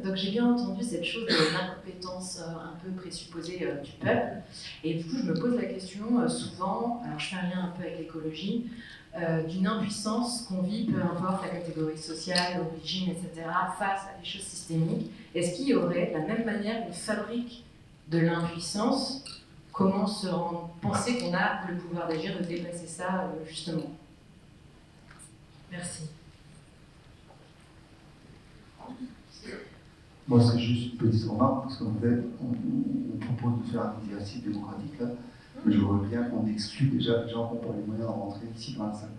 Donc j'ai bien entendu cette chose de l'incompétence un peu présupposée du peuple. Et du coup, je me pose la question souvent, alors je fais un lien un peu avec l'écologie, d'une impuissance qu'on vit, peu importe la catégorie sociale, l'origine, etc., face à des choses systémiques. Est-ce qu'il y aurait, de la même manière, une fabrique de l'impuissance? Comment penser qu'on a le pouvoir d'agir, de dépasser ça, justement? Merci. Moi, c'est juste une petite remarque, parce qu'en fait, on propose de faire un exercice démocratique là, mais je voudrais bien qu'on exclue déjà les gens qui n'ont pas les moyens de rentrer ici dans la salle.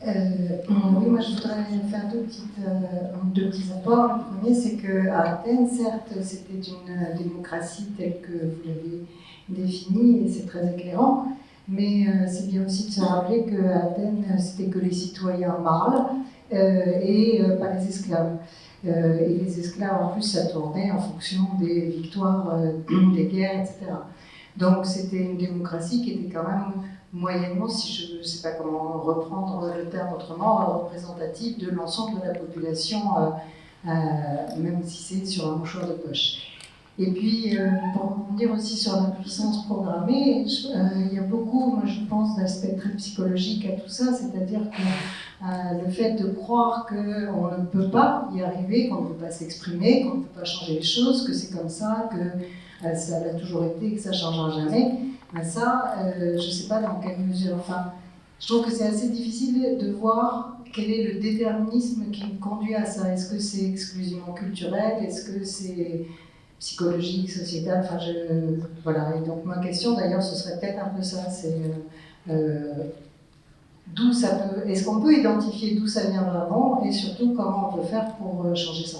Oui, moi je voudrais faire deux petits apports. Le premier, c'est qu'à Athènes, certes, c'était une démocratie telle que vous l'avez définie, et c'est très éclairant, mais c'est bien aussi de se rappeler qu'à Athènes, c'était que les citoyens mâles et pas les esclaves. Et les esclaves, en plus, ça tournait en fonction des victoires des guerres, etc. Donc c'était une démocratie qui était quand même moyennement, si je ne sais pas comment reprendre le terme autrement, représentative de l'ensemble de la population, même si c'est sur un mouchoir de poche. Et puis, pour rebondir aussi sur l'impuissance programmée, il y a beaucoup, moi je pense, d'aspects très psychologiques à tout ça, c'est-à-dire que le fait de croire qu'on ne peut pas y arriver, qu'on ne peut pas s'exprimer, qu'on ne peut pas changer les choses, que c'est comme ça, que ça l'a toujours été, que ça ne changera jamais, ça, je ne sais pas dans quelle mesure. Enfin, je trouve que c'est assez difficile de voir quel est le déterminisme qui nous conduit à ça. Est-ce que c'est exclusivement culturel? Est-ce que c'est psychologique, sociétal? Enfin, voilà. Et donc ma question, d'ailleurs, ce serait peut-être un peu ça. C'est d'où ça peut. Est-ce qu'on peut identifier d'où ça vient vraiment, et surtout comment on peut faire pour changer ça?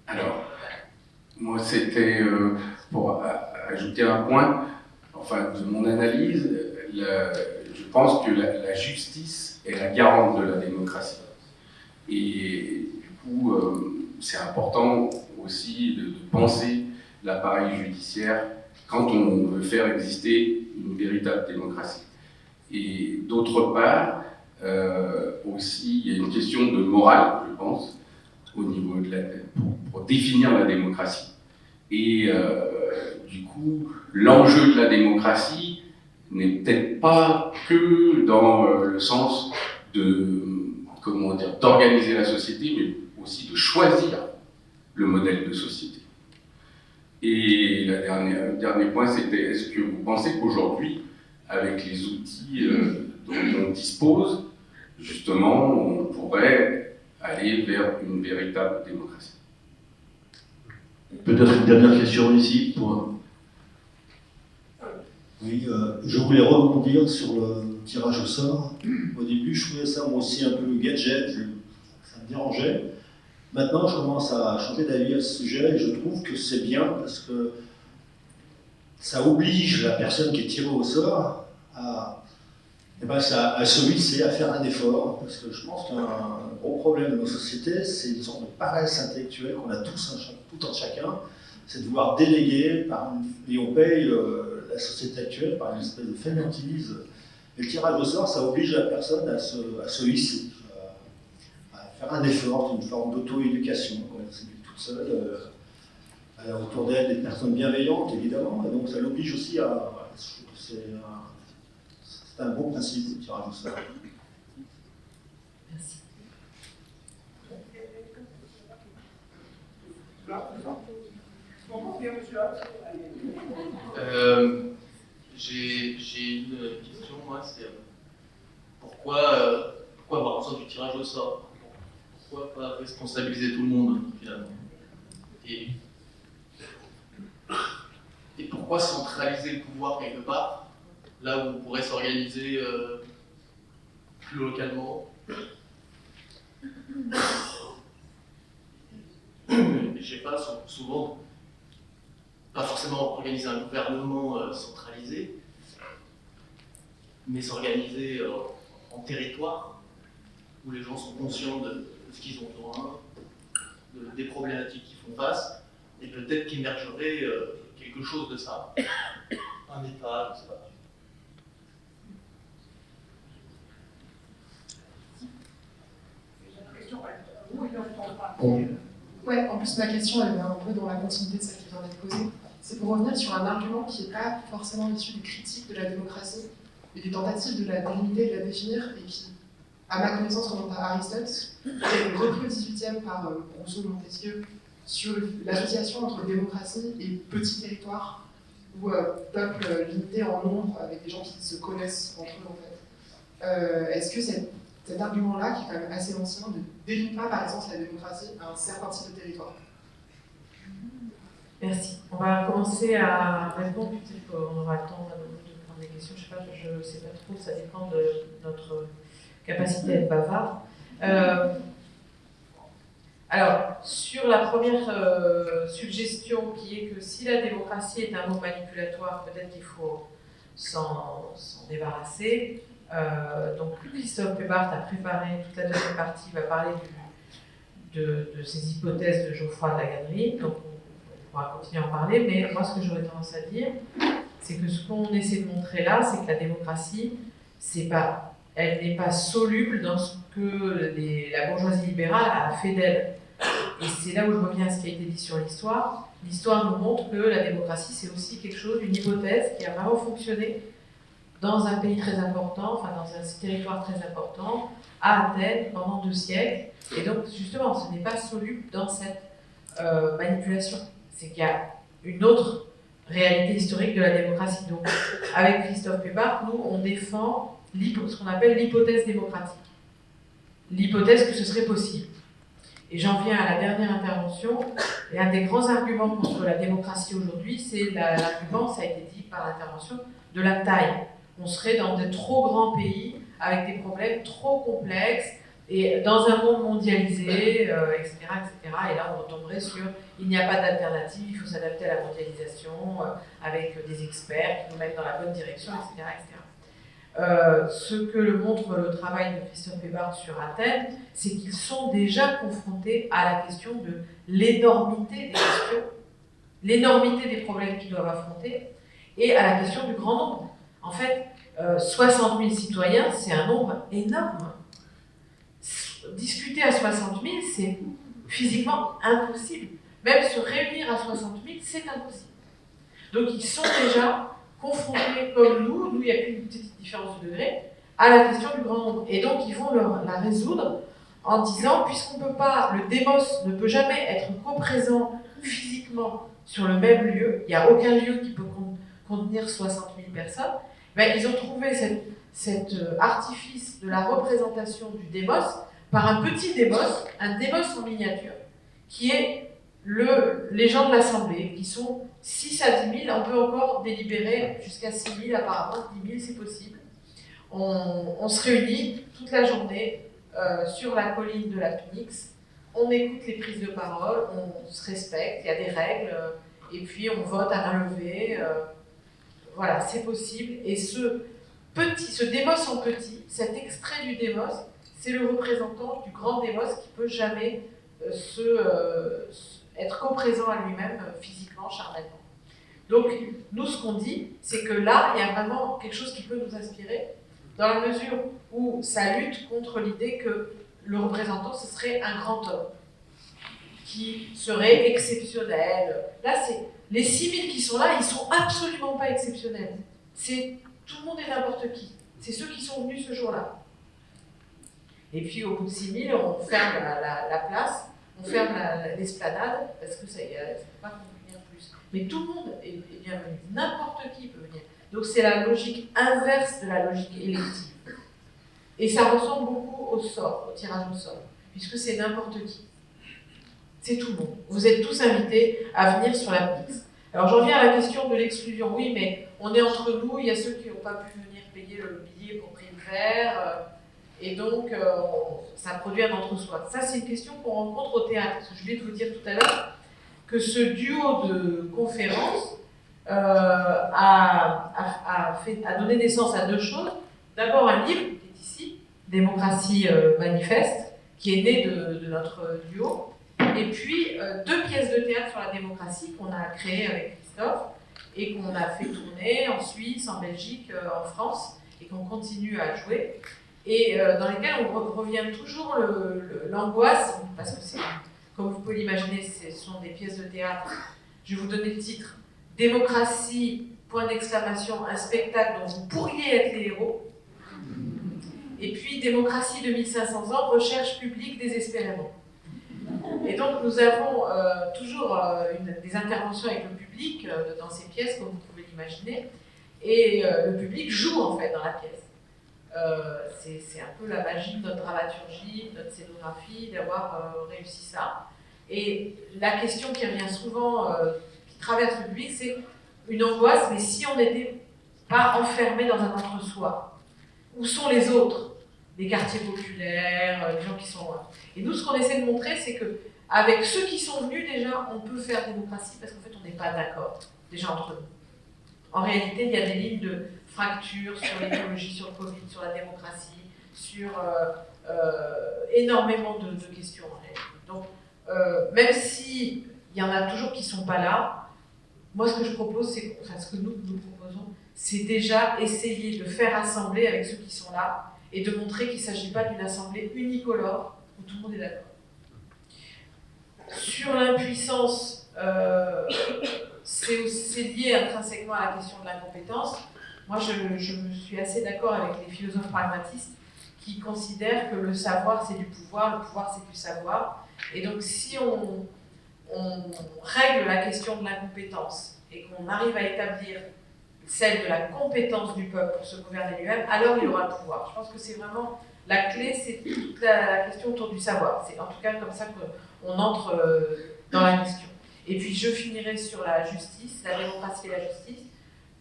Alors, moi, c'était pour ajouter un point, enfin, de mon analyse, je pense que la justice est la garante de la démocratie. Et du coup, c'est important aussi de penser l'appareil judiciaire quand on veut faire exister une véritable démocratie. Et d'autre part, aussi, il y a une question de morale, je pense, au niveau de pour définir la démocratie. Et du coup, l'enjeu de la démocratie n'est peut-être pas que dans le sens de, comment dire, d'organiser la société, mais aussi de choisir le modèle de société. Et le dernier point, c'était, est-ce que vous pensez qu'aujourd'hui, avec les outils dont on dispose, justement, on pourrait aller vers une véritable démocratie? Peut-être une dernière question ici pour... Oui, je voulais rebondir sur le tirage au sort. Au début, je trouvais ça moi aussi un peu gadget, ça me dérangeait. Maintenant, je commence à changer d'avis à ce sujet et je trouve que c'est bien parce que ça oblige la personne qui est tirée au sort à se hisser, à faire un effort. Parce que je pense qu'un gros problème de nos sociétés, c'est une sorte de paresse intellectuelle qu'on a tous, tout en chacun. C'est de vouloir déléguer, et on paye la société actuelle par une espèce de fainéantise. Et le tirage au sort, ça oblige la personne à se hisser, à faire un effort, une forme d'auto-éducation. Elle s'éduque toute seule, elle a autour d'elle des personnes bienveillantes, évidemment, et donc ça l'oblige aussi à... C'est un bon principe, le tirage au sort. Merci. J'ai une question, moi, c'est pourquoi avoir besoin du tirage au sort? Pourquoi pas responsabiliser tout le monde, finalement? Et pourquoi centraliser le pouvoir quelque part, là où on pourrait s'organiser plus localement? Je sais pas, souvent, pas forcément organiser un gouvernement centralisé, mais s'organiser en territoire, où les gens sont conscients de ce qu'ils ont besoin, des problématiques qu'ils font face, et peut-être qu'émergerait quelque chose de ça. Un État, je sais pas. Ouais, en plus ma question elle est un peu dans la continuité de celle qui vient d'être posée. C'est pour revenir sur un argument qui n'est pas forcément issu des critiques de la démocratie, mais des tentatives de la délimiter, de la définir, et qui, à ma connaissance, remonte à Aristote, qui a été repris au XVIIIe par Rousseau et Montesquieu, sur l'association entre démocratie et petit territoire, ou peuple limité en nombre, avec des gens qui se connaissent entre eux en fait. Est-ce que cet argument-là, qui est quand même assez ancien, ne délimite pas par exemple la démocratie à un certain type de territoire? Merci. On va commencer à répondre, peut-être qu'on aura le temps de des questions, je sais pas trop, ça dépend de notre capacité à être bavard. Alors, sur la première suggestion qui est que si la démocratie est un mot manipulatoire, peut-être qu'il faut s'en débarrasser. Donc Christophe Pebart a préparé toute la deuxième partie, il va parler de ces hypothèses de Geoffroy de la Gannerie, donc on pourra continuer à en parler, mais moi ce que j'aurais tendance à dire, c'est que ce qu'on essaie de montrer là, c'est que la démocratie, elle n'est pas soluble dans ce que la bourgeoisie libérale a fait d'elle. Et c'est là où je reviens à ce qui a été dit sur l'histoire. L'histoire nous montre que la démocratie, c'est aussi quelque chose, une hypothèse qui a vraiment fonctionné dans un pays très important, enfin dans un territoire très important, à Athènes, pendant 2 siècles. Et donc, justement, ce n'est pas soluble dans cette manipulation. C'est qu'il y a une autre réalité historique de la démocratie. Donc, avec Christophe Pebart, nous, on défend ce qu'on appelle l'hypothèse démocratique. L'hypothèse que ce serait possible. Et j'en viens à la dernière intervention. Et un des grands arguments contre la démocratie aujourd'hui, c'est l'argument, ça a été dit par l'intervention, de la taille. On serait dans de trop grands pays, avec des problèmes trop complexes, et dans un monde mondialisé, etc., etc. Et là, on retomberait sur il n'y a pas d'alternative, il faut s'adapter à la mondialisation, avec des experts qui nous mettent dans la bonne direction, etc., etc. Ce que le montre le travail de Christophe Pebart sur Athènes, c'est qu'ils sont déjà confrontés à la question de l'énormité des questions, l'énormité des problèmes qu'ils doivent affronter, et à la question du grand nombre. En fait, 60 000 citoyens, c'est un nombre énorme. Discuter à 60 000, c'est physiquement impossible. Même se réunir à 60 000, c'est impossible. Donc ils sont déjà confrontés, comme nous, il n'y a qu'une petite différence de degré, à la question du grand nombre. Et donc ils vont la résoudre en disant, puisqu'on peut pas, le démos ne peut jamais être co-présent physiquement sur le même lieu, il n'y a aucun lieu qui peut contenir 60 000 personnes, ben, ils ont trouvé cet artifice de la représentation du démos par un petit démos, un démos en miniature, qui est les gens de l'Assemblée, qui sont 6 à 10 000, on peut encore délibérer jusqu'à 6 000 apparemment, 10 000 c'est possible. On se réunit toute la journée sur la colline de la Pnyx, on écoute les prises de parole, on se respecte, il y a des règles, et puis on vote à main levée. Voilà, c'est possible. Et ce démos en petit, cet extrait du démos, c'est le représentant du grand démos qui ne peut jamais être co-présent à lui-même physiquement, charnellement. Donc, nous, ce qu'on dit, c'est que là, il y a vraiment quelque chose qui peut nous inspirer, dans la mesure où ça lutte contre l'idée que le représentant, ce serait un grand homme, qui serait exceptionnel. Là, les 6 000 qui sont là, ils ne sont absolument pas exceptionnels. Tout le monde est n'importe qui. C'est ceux qui sont venus ce jour-là. Et puis, au bout de 6 000, on ferme la place, on ferme l'esplanade, parce que ça ne peut pas venir plus. Mais tout le monde est bienvenu. N'importe qui peut venir. Donc, c'est la logique inverse de la logique élective. Et ça ressemble beaucoup au sort, au tirage au sort, puisque c'est n'importe qui. C'est tout le monde. Vous êtes tous invités à venir sur la Pnyx. Alors j'en viens à la question de l'exclusion. Oui, mais on est entre nous, il y a ceux qui n'ont pas pu venir payer le billet pour prix de verre, et donc ça produit un entre-soi. Ça, c'est une question qu'on rencontre au théâtre. Parce que je voulais vous dire tout à l'heure que ce duo de conférences a donné naissance à 2 choses. D'abord, un livre qui est ici, Démocratie manifeste, qui est né de notre duo. Et puis 2 pièces de théâtre sur la démocratie qu'on a créées avec Christophe et qu'on a fait tourner en Suisse, en Belgique, en France et qu'on continue à jouer. Et dans lesquelles on revient toujours l'angoisse, parce que comme vous pouvez l'imaginer, ce sont des pièces de théâtre. Je vais vous donner le titre. Démocratie, point d'exclamation, un spectacle dont vous pourriez être les héros. Et puis Démocratie 2500 ans, recherche publique désespérément. Et donc nous avons toujours des interventions avec le public dans ces pièces, comme vous pouvez l'imaginer, et le public joue en fait dans la pièce. C'est un peu la magie de notre dramaturgie, de notre scénographie, d'avoir réussi ça. Et la question qui revient souvent, qui traverse le public, c'est une angoisse, mais si on était pas enfermés dans un entre-soi. Où sont les autres? Les quartiers populaires, les gens qui sont loin. Et nous, ce qu'on essaie de montrer, c'est que avec ceux qui sont venus déjà, on peut faire démocratie parce qu'en fait, on n'est pas d'accord, déjà entre nous. En réalité, il y a des lignes de fracture sur l'écologie, sur le Covid, sur la démocratie, sur énormément de questions. Donc, même s'il y en a toujours qui ne sont pas là, moi, ce que je propose, enfin, ce que nous proposons, c'est déjà essayer de faire assembler avec ceux qui sont là et de montrer qu'il ne s'agit pas d'une assemblée unicolore où tout le monde est d'accord. Sur l'impuissance, c'est lié intrinsèquement à la question de l'incompétence. Moi, je me suis assez d'accord avec les philosophes pragmatistes qui considèrent que le savoir, c'est du pouvoir, le pouvoir, c'est du savoir. Et donc, si on règle la question de l'incompétence et qu'on arrive à établir celle de la compétence du peuple pour se gouverner lui-même, alors il aura le pouvoir. Je pense que c'est vraiment la clé, c'est toute la question autour du savoir. C'est en tout cas comme ça qu'on entre dans la question. Et puis je finirai sur la justice, la démocratie et la justice.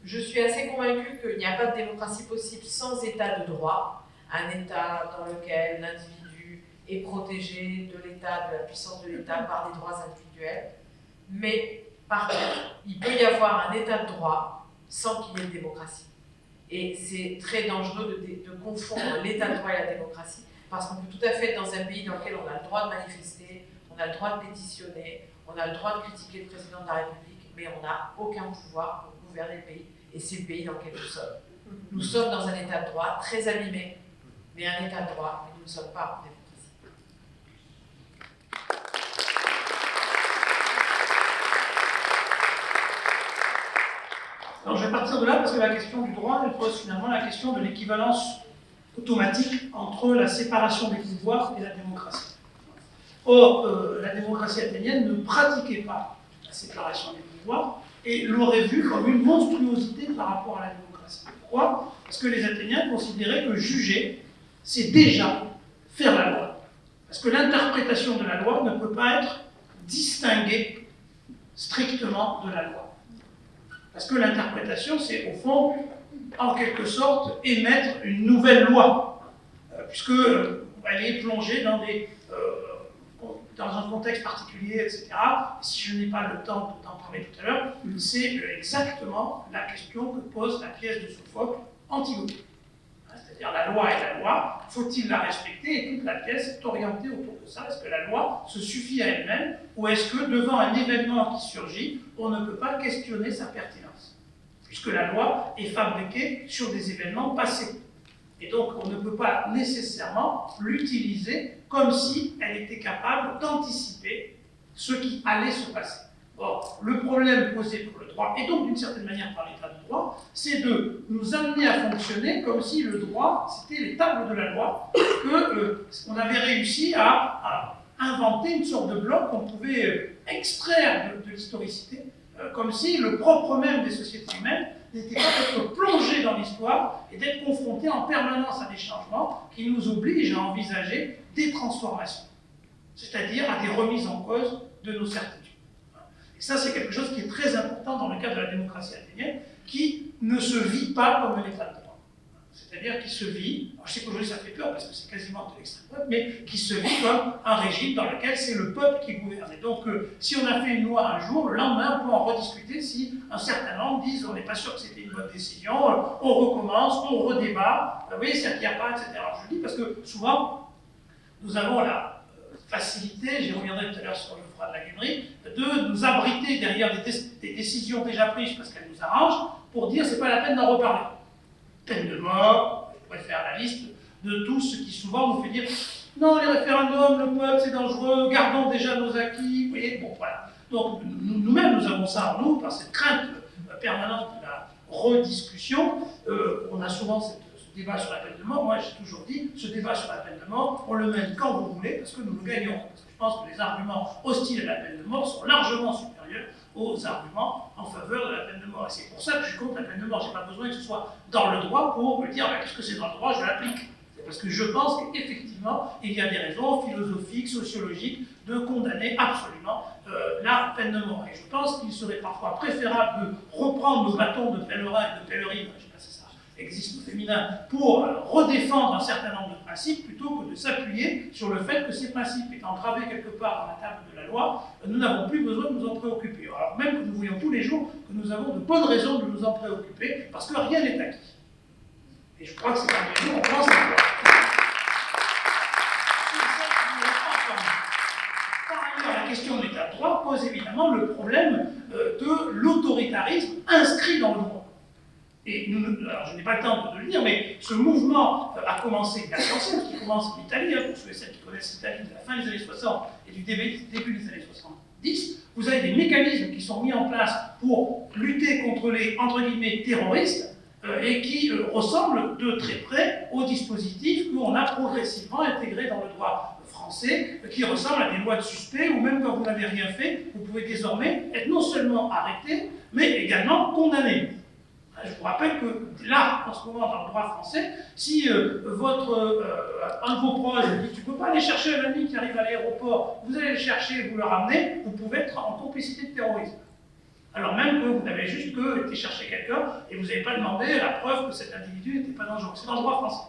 Je suis assez convaincue qu'il n'y a pas de démocratie possible sans état de droit, un état dans lequel l'individu est protégé de l'État, de la puissance de l'État par des droits individuels. Mais par contre, il peut y avoir un état de droit sans qu'il y ait de démocratie. Et c'est très dangereux de confondre l'état de droit et la démocratie, parce qu'on peut tout à fait être dans un pays dans lequel on a le droit de manifester, on a le droit de pétitionner, on a le droit de critiquer le président de la République, mais on n'a aucun pouvoir pour gouverner le pays, et c'est le pays dans lequel nous sommes. Nous sommes dans un état de droit très abîmé, mais un état de droit, mais nous ne sommes pas en démocratie. Alors je vais partir de là parce que la question du droit, elle pose finalement la question de l'équivalence automatique entre la séparation des pouvoirs et la démocratie. Or, la démocratie athénienne ne pratiquait pas la séparation des pouvoirs et l'aurait vue comme une monstruosité par rapport à la démocratie. Pourquoi? Parce que les Athéniens considéraient que juger, c'est déjà faire la loi. Parce que l'interprétation de la loi ne peut pas être distinguée strictement de la loi. Parce que l'interprétation, c'est au fond, en quelque sorte, émettre une nouvelle loi, puisqu'elle est plongée dans un contexte particulier, etc. Et si je n'ai pas le temps d'en parler tout à l'heure, c'est exactement la question que pose la pièce de Sophocle, Antigone. C'est-à-dire la loi est la loi, faut-il la respecter? Et toute la pièce est orientée autour de ça. Est-ce que la loi se suffit à elle-même, ou est-ce que devant un événement qui surgit, on ne peut pas questionner sa pertinence? Puisque la loi est fabriquée sur des événements passés. Et donc on ne peut pas nécessairement l'utiliser comme si elle était capable d'anticiper ce qui allait se passer. Or, le problème posé pour le droit, et donc d'une certaine manière par l'état de droit, c'est de nous amener à fonctionner comme si le droit, c'était les tables de la loi, qu'on avait réussi à inventer une sorte de bloc qu'on pouvait extraire de l'historicité, comme si le propre même des sociétés humaines n'était pas d'être plongé dans l'histoire et d'être confronté en permanence à des changements qui nous obligent à envisager des transformations, c'est-à-dire à des remises en cause de nos certitudes. Et ça, c'est quelque chose qui est très important dans le cadre de la démocratie athénienne, qui ne se vit pas comme l'état de droit. C'est-à-dire qui se vit, alors je sais qu'aujourd'hui ça fait peur parce que c'est quasiment de l'extrême droite, mais qui se vit comme un régime dans lequel c'est le peuple qui gouverne. Et donc, si on a fait une loi un jour, le lendemain, on peut en rediscuter si un certain nombre disent on n'est pas sûr que c'était une bonne décision, on recommence, on redébat, vous voyez, c'est-à-dire qu'il n'y a pas, etc. Alors je le dis parce que souvent, nous avons la facilité, j'y reviendrai tout à l'heure sur le froid de la Guémerie, de nous abriter derrière des décisions déjà prises parce qu'elles nous arrangent, pour dire c'est pas la peine d'en reparler. Peine de mort, on pourrait faire la liste de tout ce qui souvent nous fait dire non, les référendums, le peuple c'est dangereux, gardons déjà nos acquis, vous voyez, bon voilà. Donc nous-mêmes nous avons ça en nous, par cette crainte permanente de la rediscussion. On a souvent ce débat sur la peine de mort. Moi j'ai toujours dit, ce débat sur la peine de mort, on le mène quand vous voulez, parce que nous le gagnons. Parce que je pense que les arguments hostiles à la peine de mort sont largement supérieurs aux arguments en faveur de la peine de mort. Et c'est pour ça que je suis contre la peine de mort. Je n'ai pas besoin que ce soit dans le droit pour me dire qu'est-ce que c'est dans le droit, je l'applique. C'est parce que je pense qu'effectivement, il y a des raisons philosophiques, sociologiques, de condamner absolument la peine de mort. Et je pense qu'il serait parfois préférable de reprendre nos bâtons de pèlerin et de pèlerine, je ne sais pas si ça existe au féminin, pour redéfendre un certain nombre de principes, plutôt que de s'appuyer sur le fait que ces principes étant gravés quelque part dans la table de la loi, nous n'avons plus besoin de nous en préoccuper. Alors même que nous voyons tous les jours que nous avons de bonnes raisons de nous en préoccuper, parce que rien n'est acquis. Et je crois que c'est parmi nous, on pense à quoi. La question de l'état de droit pose évidemment le problème de l'autoritarisme inscrit dans le droit. Et alors je n'ai pas le temps de le dire, mais ce mouvement a commencé il y a longtemps, qui commence en Italie, pour ceux et celles qui connaissent l'Italie de la fin des années 60 et du début des années 70. Vous avez des mécanismes qui sont mis en place pour lutter contre les, entre guillemets, terroristes, et qui ressemblent de très près aux dispositifs qu'on a progressivement intégrés dans le droit français, qui ressemblent à des lois de suspect, où même quand vous n'avez rien fait, vous pouvez désormais être non seulement arrêté, mais également condamné. Je vous rappelle que là, en ce moment, dans le droit français, si un de vos proches dit « tu ne peux pas aller chercher un ami qui arrive à l'aéroport, vous allez le chercher, vous le ramenez », vous pouvez être en complicité de terrorisme. Alors même que vous n'avez juste été chercher quelqu'un et vous n'avez pas demandé la preuve que cet individu n'était pas dangereux. C'est dans le droit français.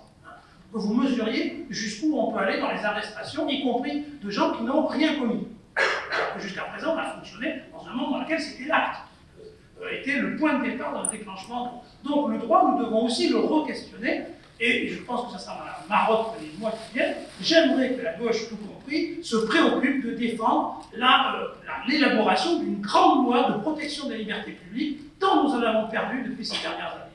Que vous mesuriez jusqu'où on peut aller dans les arrestations, y compris de gens qui n'ont rien commis. Alors que jusqu'à présent, on a fonctionné dans un monde dans lequel c'était l'acte. Était le point de départ dans le déclenchement. Donc le droit, nous devons aussi le re-questionner, et je pense que ça sera ma marotte pour les mois qui viennent. J'aimerais que la gauche, tout compris, se préoccupe de défendre l'élaboration d'une grande loi de protection des libertés publiques, tant nous en avons perdu depuis ces dernières années.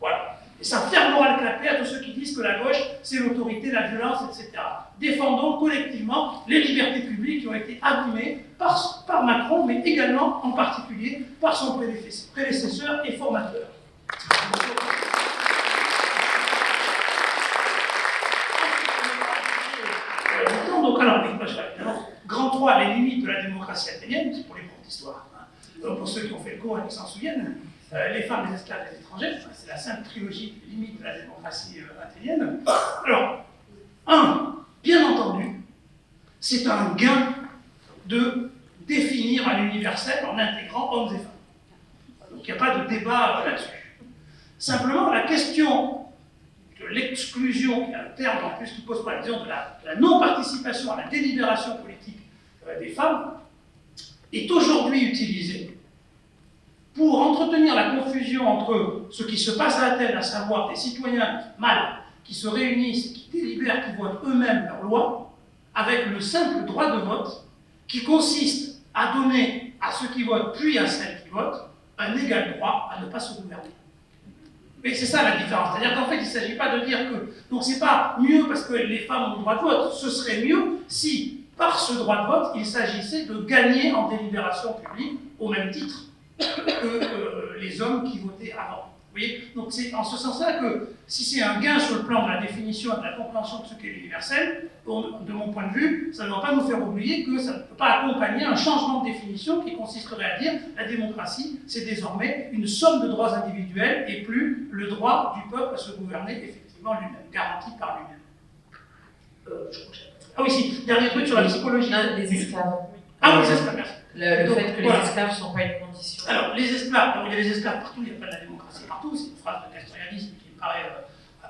Voilà. Et ça fermera le clapet à tous ceux qui disent que la gauche, c'est l'autorité, la violence, etc. Défendons collectivement les libertés publiques qui ont été abîmées par Macron, mais également, en particulier, par son prédécesseur et formateur. Donc, alors, grand 3, les limites de la démocratie athénienne, c'est pour les profs d'histoire. Pour ceux qui ont fait le cours et qui s'en souviennent, les femmes, les esclaves, les étrangers, c'est la sainte trilogie des limites de la démocratie athénienne. Alors, bien entendu, c'est un gain de définir un universel en intégrant hommes et femmes. Donc il n'y a pas de débat là-dessus. Simplement, la question de l'exclusion, qui est un terme en plus qui pose pas, disons, de la non-participation à la délibération politique des femmes, est aujourd'hui utilisée pour entretenir la confusion entre ce qui se passe à Athènes, à savoir des citoyens mâles qui se réunissent, qui délibèrent, qui votent eux-mêmes leurs lois, avec le simple droit de vote qui consiste à donner à ceux qui votent, puis à celles qui votent, un égal droit à ne pas se gouverner. Mais c'est ça la différence. C'est-à-dire qu'en fait, il ne s'agit pas de dire que... Donc c'est pas mieux parce que les femmes ont le droit de vote. Ce serait mieux si, par ce droit de vote, il s'agissait de gagner en délibération publique au même titre que les hommes qui votaient avant. Vous voyez? Donc c'est en ce sens-là que si c'est un gain sur le plan de la définition et de la compréhension de ce qu'est l'universel, de mon point de vue, ça ne doit pas nous faire oublier que ça ne peut pas accompagner un changement de définition qui consisterait à dire la démocratie, c'est désormais une somme de droits individuels et plus le droit du peuple à se gouverner effectivement lui-même, garanti par lui-même. Ah oui, si, dernier truc sur la psychologie. Les esclaves. Ah oui, les esclaves, merci. Le fait que les esclaves ne sont pas une condition. Alors, les esclaves, il y a des esclaves partout, il n'y a pas de la démocratie partout, c'est une phrase de Castoriadis qui me paraît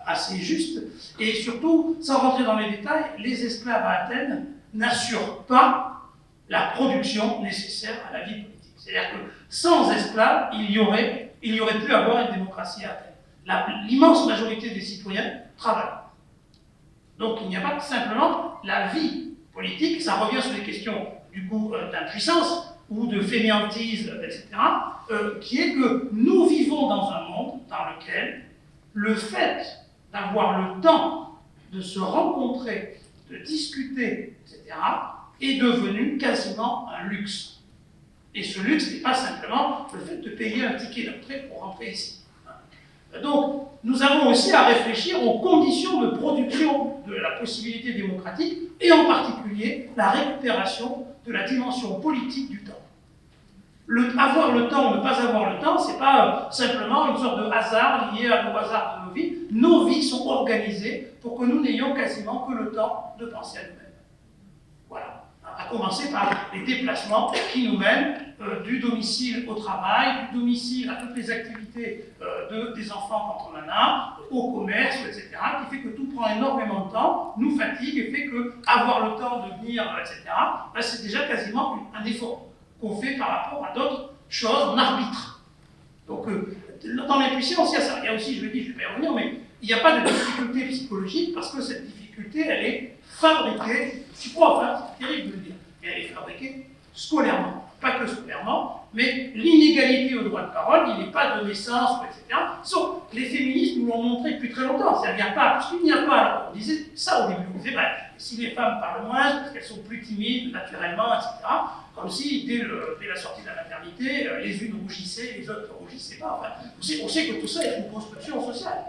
assez juste. Et surtout, sans rentrer dans les détails, les esclaves à Athènes n'assurent pas la production nécessaire à la vie politique. C'est-à-dire que sans esclaves, il y aurait pu avoir une démocratie à Athènes. L'immense majorité des citoyens travaillent. Donc il n'y a pas simplement la vie politique, ça revient sur les questions du coup d'impuissance ou de fainéantise, etc., qui est que nous vivons dans un monde dans lequel le fait d'avoir le temps de se rencontrer, de discuter, etc., est devenu quasiment un luxe. Et ce luxe n'est pas simplement le fait de payer un ticket d'entrée pour rentrer ici. Donc, nous avons aussi à réfléchir aux conditions de production de la possibilité démocratique, et en particulier la récupération de la dimension politique du temps. Avoir le temps ou ne pas avoir le temps, ce n'est pas simplement une sorte de hasard lié au hasard de nos vies. Nos vies sont organisées pour que nous n'ayons quasiment que le temps de penser à nous-mêmes. Voilà. À à commencer par les déplacements qui nous mènent du domicile au travail, du domicile à toutes les activités des enfants quand on en a, au commerce, etc., qui fait que tout prend énormément de temps, nous fatigue et fait que avoir le temps de venir, etc., ben c'est déjà quasiment un effort qu'on fait par rapport à d'autres choses, on arbitre. Donc, dans l'impuissance, il y a ça. Il y a aussi, je le dis, je vais y revenir, mais il n'y a pas de difficulté psychologique parce que cette difficulté, elle est fabriquée, je crois, enfin, c'est terrible de le dire, mais elle est fabriquée scolairement. Pas que scolairement, mais l'inégalité au droit de parole, il n'est pas de naissance, etc. Sauf les féministes nous l'ont montré depuis très longtemps. Il n'y a pas, parce qu'il n'y a pas, alors, on disait ça au début, on disait, ben, si les femmes parlent moins, parce qu'elles sont plus timides, naturellement, etc., comme si, dès la sortie de la maternité, les unes rougissaient, les autres ne rougissaient pas. Enfin, on sait que tout ça est une construction sociale.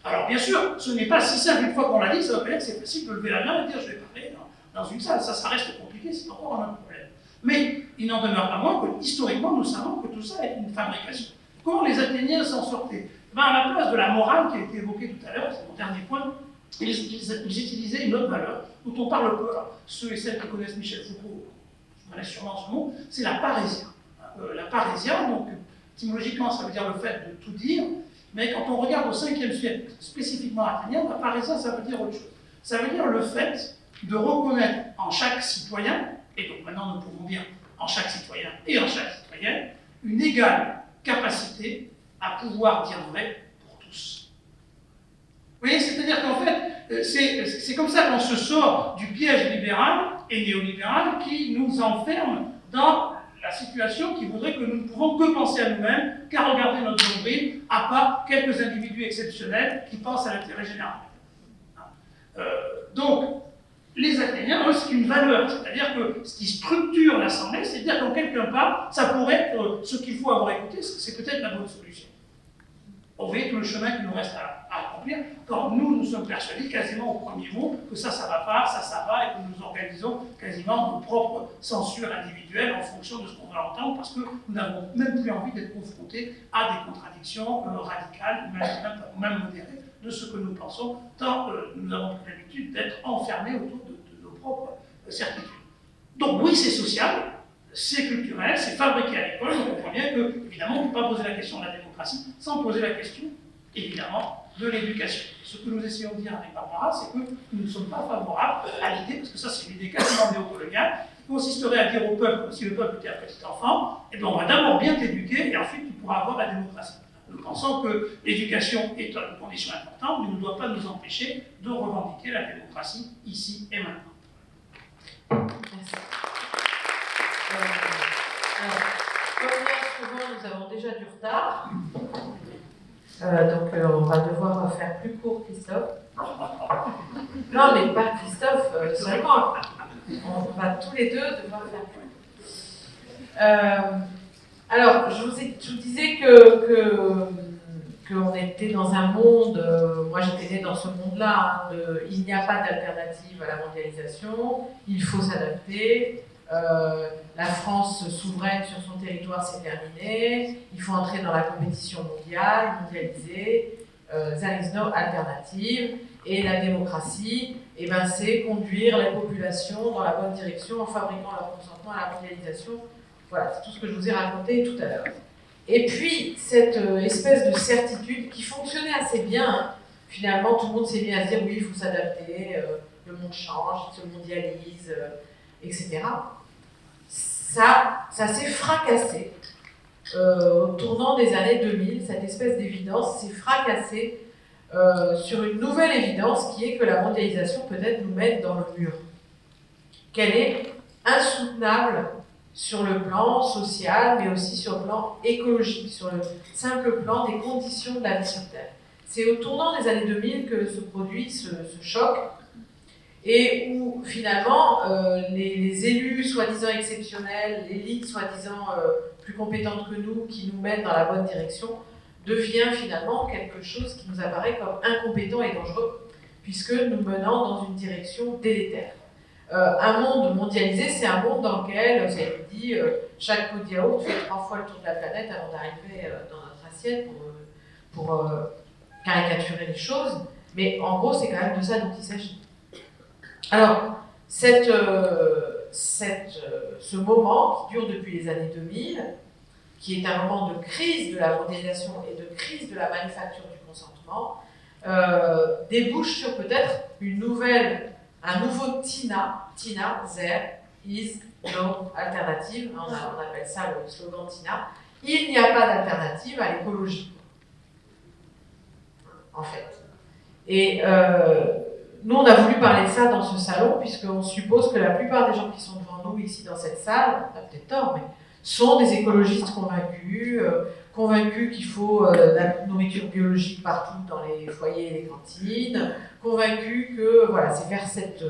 Alors, bien sûr, ce n'est pas si simple. Une fois qu'on l'a dit, ça ne veut pas dire que c'est facile de lever la main et de dire, je vais parler dans une salle. Ça reste compliqué, c'est encore un autre problème. Mais il n'en demeure pas moins que, historiquement, nous savons que tout ça est une fabrication. Comment les Athéniens s'en sortaient? Ben, à la place de la morale qui a été évoquée tout à l'heure, c'est mon dernier point, ils utilisaient une autre valeur dont on parle peu. Alors, ceux et celles qui connaissent Michel Foucault connaissent sûrement ce mot, c'est la parésia. La parésia, donc, étymologiquement, ça veut dire le fait de tout dire, mais quand on regarde au 5e siècle, spécifiquement athénien, la parésia, ça veut dire autre chose. Ça veut dire le fait de reconnaître en chaque citoyen, et donc maintenant nous pouvons dire en chaque citoyen et en chaque citoyenne, une égale capacité à pouvoir dire vrai pour tous. Vous voyez, c'est-à-dire qu'en fait, c'est comme ça qu'on se sort du piège libéral et néolibéral qui nous enferme dans la situation qui voudrait que nous ne pouvons que penser à nous-mêmes, qu'à regarder notre nombril, à part quelques individus exceptionnels qui pensent à l'intérêt général. Donc, les Athéniens, c'est une valeur, c'est-à-dire que ce qui structure l'Assemblée, c'est-à-dire qu'en quelque part, ça pourrait être ce qu'il faut avoir écouté, c'est peut-être la bonne solution. On voit tout le chemin qu'il nous reste à accomplir, quand nous sommes persuadés quasiment au premier mot que ça va pas, ça va, et que nous organisons quasiment nos propres censures individuelles en fonction de ce qu'on va entendre, parce que nous n'avons même plus envie d'être confrontés à des contradictions radicales, même modérées, de ce que nous pensons, tant nous avons pris l'habitude d'être enfermés autour de nos propres certitudes. Donc oui, c'est social, c'est culturel, c'est fabriqué à l'école, on comprend bien que, évidemment, on ne peut pas poser la question de la démocratie sans poser la question, évidemment, de l'éducation. Ce que nous essayons de dire avec Barbara, c'est que nous ne sommes pas favorables à l'idée, parce que ça c'est une idée quasiment néocoloniale, qui consisterait à dire au peuple, comme si le peuple était un petit enfant, eh bien on va d'abord bien t'éduquer et ensuite tu pourras avoir la démocratie. Nous pensons que l'éducation est une condition importante, mais ne doit pas nous empêcher de revendiquer la démocratie ici et maintenant. Merci. Alors, comme bien souvent, nous avons déjà du retard. Donc, on va devoir faire plus court, Christophe. Non, mais pas Christophe seulement. On va tous les deux devoir faire plus court. Alors, je vous disais qu'on était dans un monde, moi j'étais née dans ce monde-là, il n'y a pas d'alternative à la mondialisation, il faut s'adapter, la France souveraine sur son territoire c'est terminé, il faut entrer dans la compétition mondiale, mondialisée, there is no alternative, et la démocratie, eh ben, c'est conduire les populations dans la bonne direction en fabriquant leur consentement à la mondialisation. Voilà, c'est tout ce que je vous ai raconté tout à l'heure. Et puis, cette espèce de certitude qui fonctionnait assez bien, hein. Finalement, tout le monde s'est mis à se dire oui, il faut s'adapter, le monde change, il se mondialise, etc. Ça s'est fracassé. Au tournant des années 2000, cette espèce d'évidence s'est fracassée sur une nouvelle évidence qui est que la mondialisation peut-être nous mène dans le mur. Qu'elle est insoutenable sur le plan social, mais aussi sur le plan écologique, sur le simple plan des conditions de la vie sur Terre. C'est au tournant des années 2000 que se produit ce choc, et où finalement les élus soi-disant exceptionnels, l'élite soi-disant plus compétente que nous, qui nous mènent dans la bonne direction, devient finalement quelque chose qui nous apparaît comme incompétent et dangereux, puisque nous menons dans une direction délétère. Un monde mondialisé, c'est un monde dans lequel, vous avez dit, chaque pot de yaourt fait 3 fois le tour de la planète avant d'arriver dans notre assiette pour caricaturer les choses, mais en gros, c'est quand même de ça dont il s'agit. Alors, cette ce moment qui dure depuis les années 2000, qui est un moment de crise de la mondialisation et de crise de la manufacture du consentement, débouche sur peut-être un nouveau TINA, there is no alternative, on appelle ça le slogan TINA, il n'y a pas d'alternative à l'écologie, en fait. Et nous, on a voulu parler de ça dans ce salon, puisqu'on suppose que la plupart des gens qui sont devant nous ici dans cette salle, on a peut-être tort, mais sont des écologistes convaincus qu'il faut de la nourriture biologique partout dans les foyers et les cantines, convaincus que voilà, c'est vers cette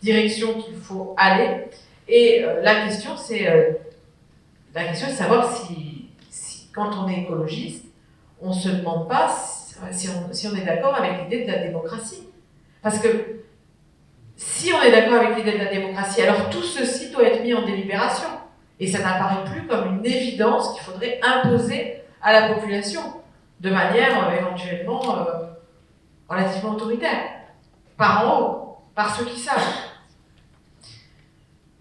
direction qu'il faut aller. Et la question, c'est de savoir si quand on est écologiste, on ne se demande pas si on est d'accord avec l'idée de la démocratie. Parce que si on est d'accord avec l'idée de la démocratie, alors tout ceci doit être mis en délibération. Et ça n'apparaît plus comme une évidence qu'il faudrait imposer à la population, de manière éventuellement relativement autoritaire, par en haut, par ceux qui savent.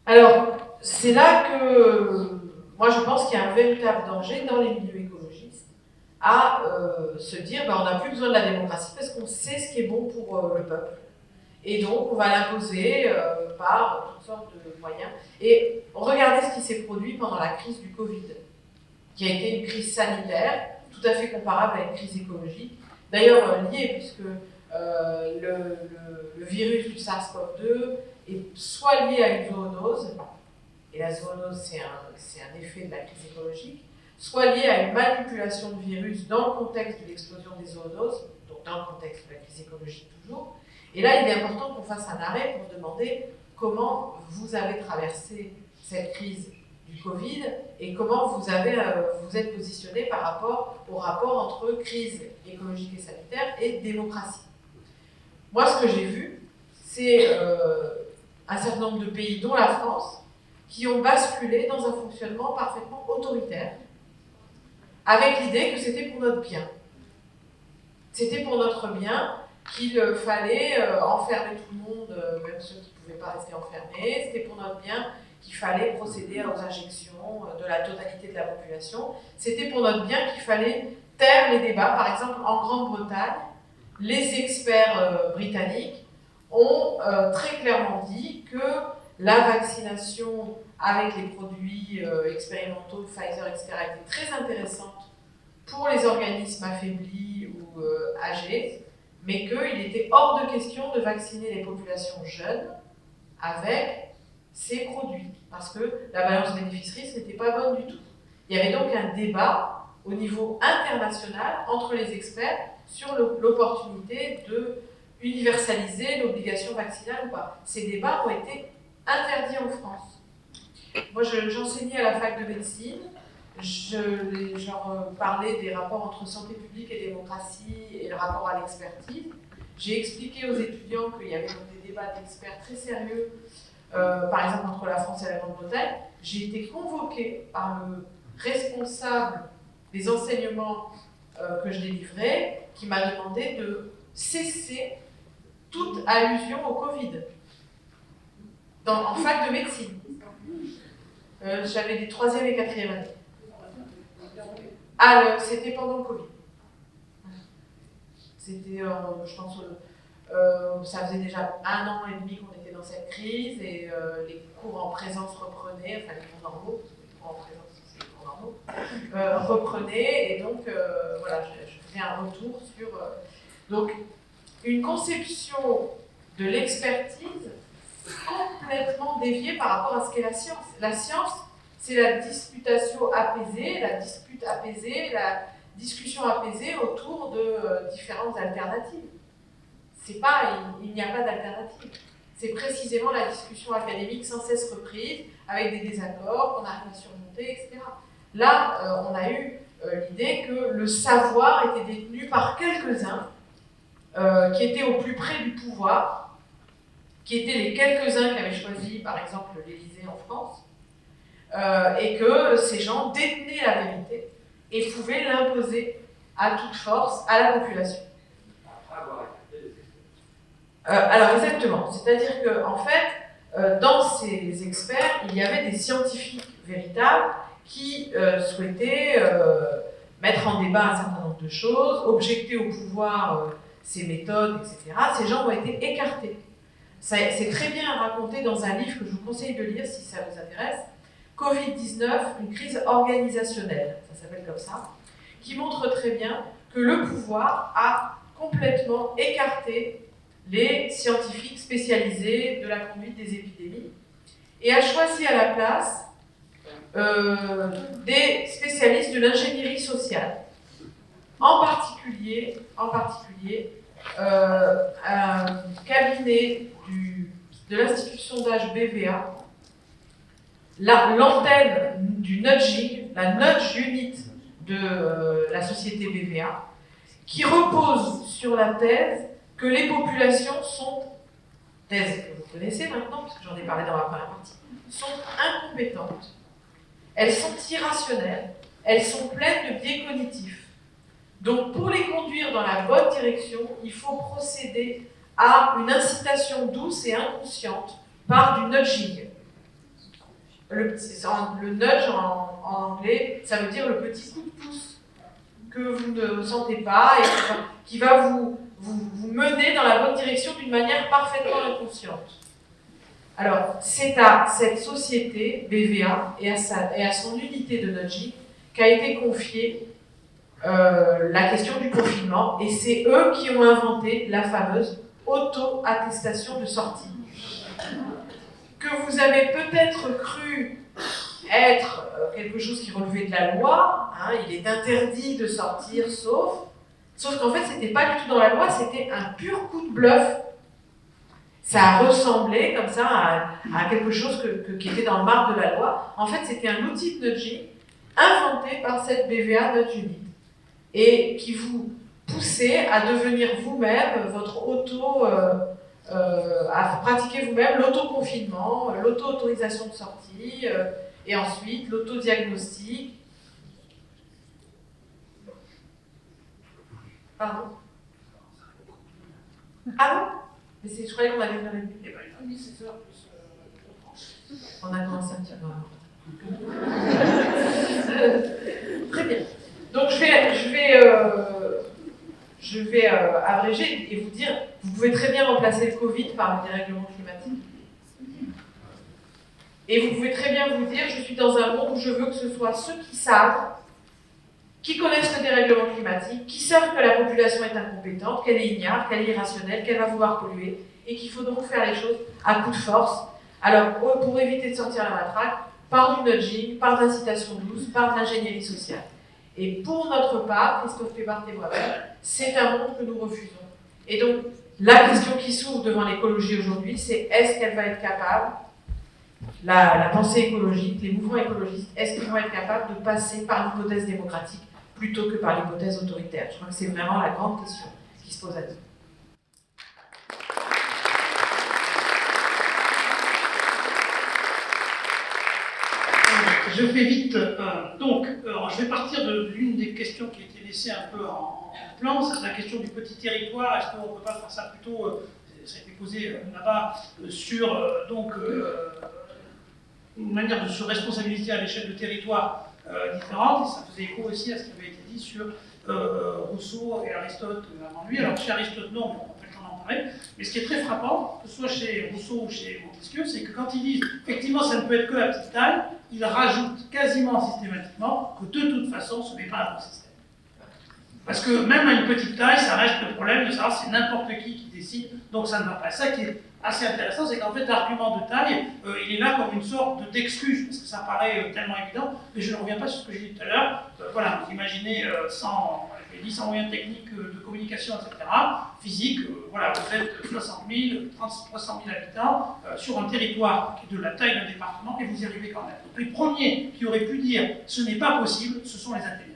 Alors, c'est là que moi je pense qu'il y a un véritable danger dans les milieux écologistes à se dire on n'a plus besoin de la démocratie parce qu'on sait ce qui est bon pour le peuple. Et donc, on va l'imposer par toutes sortes de moyens. Et regardez ce qui s'est produit pendant la crise du Covid, qui a été une crise sanitaire, tout à fait comparable à une crise écologique. D'ailleurs, liée, puisque le virus du SARS-CoV-2 est soit lié à une zoonose, et la zoonose, c'est un effet de la crise écologique, soit lié à une manipulation de virus dans le contexte de l'explosion des zoonoses, donc dans le contexte de la crise écologique toujours. Et là, il est important qu'on fasse un arrêt pour se demander comment vous avez traversé cette crise du Covid et comment vous êtes positionné par rapport au rapport entre crise écologique et sanitaire et démocratie. Moi, ce que j'ai vu, c'est un certain nombre de pays, dont la France, qui ont basculé dans un fonctionnement parfaitement autoritaire, avec l'idée que c'était pour notre bien. C'était pour notre bien qu'il fallait enfermer tout le monde, même ceux qui ne pouvaient pas rester enfermés. C'était pour notre bien qu'il fallait procéder aux injections de la totalité de la population. C'était pour notre bien qu'il fallait taire les débats. Par exemple, en Grande-Bretagne, les experts britanniques ont très clairement dit que la vaccination avec les produits expérimentaux de Pfizer, etc., était très intéressante pour les organismes affaiblis ou âgés, mais qu'il était hors de question de vacciner les populations jeunes avec ces produits, parce que la balance bénéfice-risque n'était pas bonne du tout. Il y avait donc un débat au niveau international entre les experts sur l'opportunité de universaliser l'obligation vaccinale ou pas. Ces débats ont été interdits en France. Moi, j'enseignais à la fac de médecine, je parlais des rapports entre santé publique et démocratie et le rapport à l'expertise. J'ai expliqué aux étudiants qu'il y avait donc des débats d'experts très sérieux, par exemple entre la France et la Grande-Bretagne. J'ai été convoquée par le responsable des enseignements que je délivrais, qui m'a demandé de cesser toute allusion au Covid en fac de médecine. J'avais des 3e et 4e années. C'était pendant le Covid. C'était, je pense, ça faisait déjà 1 an et demi qu'on était dans cette crise et les cours en présence reprenaient, enfin les cours normaux, les cours en présence, c'est les cours normaux, reprenaient et donc voilà, je faisais un retour sur donc une conception de l'expertise complètement déviée par rapport à ce qu'est la science. La science, c'est la disputation apaisée, la dispute apaisée, la discussion apaisée autour de différentes alternatives. C'est pas, il n'y a pas d'alternative. C'est précisément la discussion académique sans cesse reprise, avec des désaccords qu'on arrive à surmonter, etc. Là, on a eu l'idée que le savoir était détenu par quelques-uns qui étaient au plus près du pouvoir, qui étaient les quelques-uns qui avaient choisi, par exemple, l'Élysée en France, et que ces gens détenaient la vérité et pouvaient l'imposer à toute force à la population. Alors exactement, c'est-à-dire que en fait, dans ces experts, il y avait des scientifiques véritables qui souhaitaient mettre en débat un certain nombre de choses, objecter au pouvoir ses méthodes, etc. Ces gens ont été écartés. C'est très bien raconté dans un livre que je vous conseille de lire si ça vous intéresse, Covid-19, une crise organisationnelle, ça s'appelle comme ça, qui montre très bien que le pouvoir a complètement écarté les scientifiques spécialisés de la conduite des épidémies et a choisi à la place des spécialistes de l'ingénierie sociale, en particulier un cabinet de l'Institut de sondage BVA, l'antenne du nudging, la nudge unit de la société BVA, qui repose sur la thèse que les populations sont, thèse que vous connaissez maintenant, parce que j'en ai parlé dans la première partie, sont incompétentes, elles sont irrationnelles, elles sont pleines de biais cognitifs. Donc pour les conduire dans la bonne direction, il faut procéder à une incitation douce et inconsciente par du nudging. Le nudge en anglais, ça veut dire le petit coup de pouce que vous ne sentez pas et qui va vous mener dans la bonne direction d'une manière parfaitement inconsciente. Alors, c'est à cette société, BVA, et à son unité de nudging qu'a été confiée la question du confinement, et c'est eux qui ont inventé la fameuse auto-attestation de sortie, que vous avez peut-être cru être quelque chose qui relevait de la loi, hein, il est interdit de sortir sauf qu'en fait c'était pas du tout dans la loi, c'était un pur coup de bluff. Ça a ressemblé comme ça à quelque chose qui était dans le marbre de la loi. En fait c'était un outil de nudging inventé par cette BVA Nudge Unit et qui vous poussait à devenir vous-même votre à pratiquer vous-même l'autoconfinement, l'auto-autorisation de sortie, et ensuite l'autodiagnostic. Pardon? Ah bon? Mais je croyais qu'on avait fait une minute. On a commencé un petit peu avant. Très bien. Donc je vais abréger et vous dire, vous pouvez très bien remplacer le Covid par le dérèglement climatique. Et vous pouvez très bien vous dire, je suis dans un monde où je veux que ce soit ceux qui savent, qui connaissent le dérèglement climatique, qui savent que la population est incompétente, qu'elle est ignare, qu'elle est irrationnelle, qu'elle va vouloir polluer, et qu'il faut donc faire les choses à coup de force. Alors, pour éviter de sortir la matraque, par du nudging, par de l'incitation douce, par de l'ingénierie sociale. Et pour notre part, Christophe Pébart et moi-même, c'est un monde que nous refusons. Et donc, la question qui s'ouvre devant l'écologie aujourd'hui, c'est est-ce qu'elle va être capable, la pensée écologique, les mouvements écologistes, est-ce qu'ils vont être capables de passer par l'hypothèse démocratique plutôt que par l'hypothèse autoritaire? Je crois que c'est vraiment la grande question qui se pose à nous. Je fais vite. Je vais partir de l'une des questions qui a été laissée un peu en plan, c'est la question du petit territoire. Est-ce qu'on ne peut pas faire ça plutôt, ça a été posé là-bas, sur une manière de se responsabiliser à l'échelle de territoires différentes, et ça faisait écho aussi à ce qui avait été dit sur Rousseau et Aristote avant lui. Alors chez Aristote, non, mais on peut le temps d'en parler. Mais ce qui est très frappant, que ce soit chez Rousseau ou chez Montesquieu, c'est que quand ils disent effectivement ça ne peut être que la petite taille, ils rajoutent quasiment systématiquement que de toute façon ce n'est pas un bon système. Parce que même à une petite taille, ça reste le problème de savoir si c'est n'importe qui décide, donc ça ne va pas. Ça qui est assez intéressant, c'est qu'en fait l'argument de taille, il est là comme une sorte d'excuse, parce que ça paraît tellement évident, mais je ne reviens pas sur ce que j'ai dit tout à l'heure. Voilà, vous imaginez sans moyens techniques de communication, etc., physique, voilà, vous êtes 60 000, 300 000 habitants sur un territoire qui est de la taille d'un département, et vous y arrivez quand même. Donc les premiers qui auraient pu dire ce n'est pas possible, ce sont les Athéniens.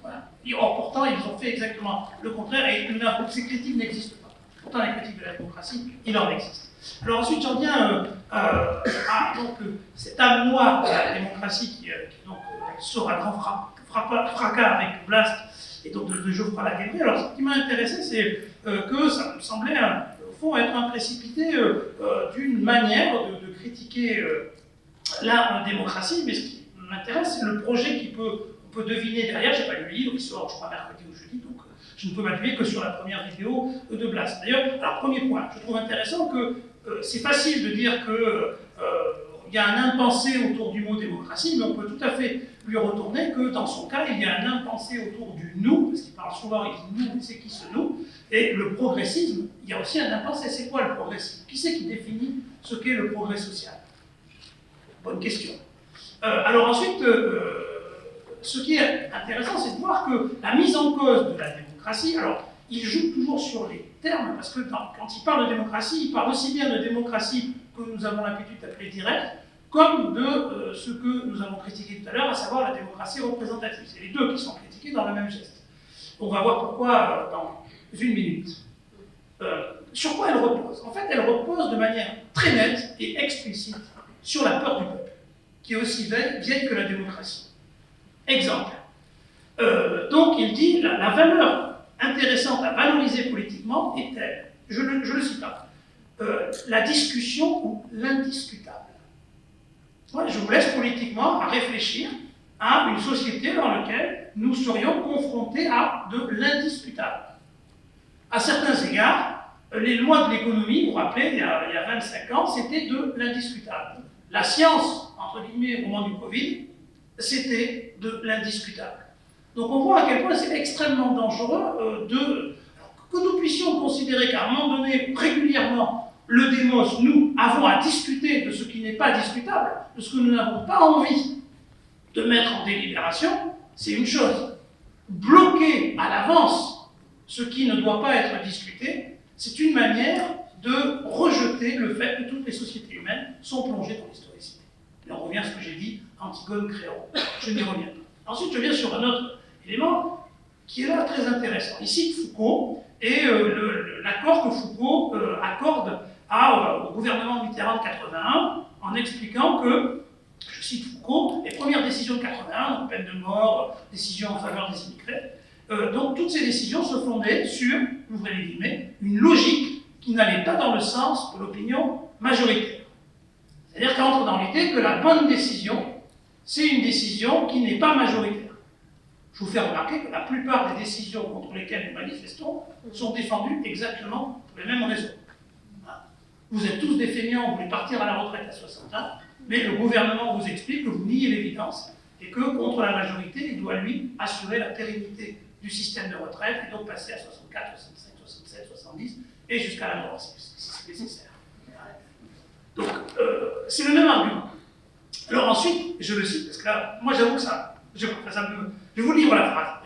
Voilà. Et or, pourtant, ils ont fait exactement le contraire, et ces critiques n'existent pas. Pourtant, les critiques de la démocratie, il en existe. Alors ensuite, j'en viens à cette âme noire de la démocratie qui sort à grand fracas avec Blast et donc de Geoffroy Laguerre. Alors ce qui m'a intéressé, c'est que ça me semblait fond, être un précipité d'une manière de critiquer la démocratie, mais ce qui m'intéresse, c'est le projet on peut deviner derrière. J'ai pas lu le livre, il sort, je crois, mercredi ou jeudi, donc je ne peux m'appuyer que sur la première vidéo de Blas. D'ailleurs, alors premier point, je trouve intéressant que c'est facile de dire que il y a un impensé autour du mot démocratie, mais on peut tout à fait lui retourner que dans son cas, il y a un impensé autour du nous, parce qu'il parle souvent, il dit nous, c'est qui ce nous, et le progressisme, il y a aussi un impensé. C'est quoi le progressisme? Qui c'est qui définit ce qu'est le progrès social? Bonne question. Alors ensuite, ce qui est intéressant, c'est de voir que la mise en cause de la démocratie, alors il joue toujours sur les termes, parce que quand il parle de démocratie, il parle aussi bien de démocratie que nous avons l'habitude d'appeler directe, comme de ce que nous avons critiqué tout à l'heure, à savoir la démocratie représentative. C'est les deux qui sont critiqués dans le même geste. On va voir pourquoi dans une minute. Sur quoi elle repose? En fait, elle repose de manière très nette et explicite sur la peur du peuple, qui est aussi vieille que la démocratie. Exemple. Donc il dit la valeur intéressante à valoriser politiquement est telle, je le cite là, la discussion ou l'indiscutable. Ouais, je vous laisse politiquement à réfléchir à une société dans laquelle nous serions confrontés à de l'indiscutable. À certains égards, les lois de l'économie, vous vous rappelez, il y a 25 ans, c'était de l'indiscutable. La science, entre guillemets, au moment du Covid, c'était de l'indiscutable. Donc on voit à quel point c'est extrêmement dangereux que nous puissions considérer qu'à un moment donné, régulièrement, le démos, nous avons à discuter de ce qui n'est pas discutable, de ce que nous n'avons pas envie de mettre en délibération, c'est une chose. Bloquer à l'avance ce qui ne doit pas être discuté, c'est une manière de rejeter le fait que toutes les sociétés humaines sont plongées dans l'historicité. Et on revient à ce que j'ai dit, Antigone Créon. Je n'y reviens pas. Ensuite, je viens sur un autre élément qui est là très intéressant. Il cite Foucault et l'accord que Foucault accorde au gouvernement Mitterrand de 81 en expliquant que, je cite Foucault, les premières décisions de 81, donc peine de mort, décision en faveur des immigrés, donc toutes ces décisions se fondaient sur, ouvrez les guillemets, une logique qui n'allait pas dans le sens de l'opinion majoritaire. C'est-à-dire qu'elle entre dans l'idée que la bonne décision, c'est une décision qui n'est pas majoritaire. Je vous fais remarquer que la plupart des décisions contre lesquelles nous manifestons sont défendues exactement pour les mêmes raisons. Vous êtes tous des feignants, vous voulez partir à la retraite à 60 ans, mais le gouvernement vous explique que vous niez l'évidence et que, contre la majorité, il doit, lui, assurer la pérennité du système de retraite et donc passer à 64, 65, 67, 70 et jusqu'à la mort, si c'est nécessaire. Donc, c'est le même argument. Alors ensuite, je le cite, parce que là, moi j'avoue que je vais vous lire la phrase.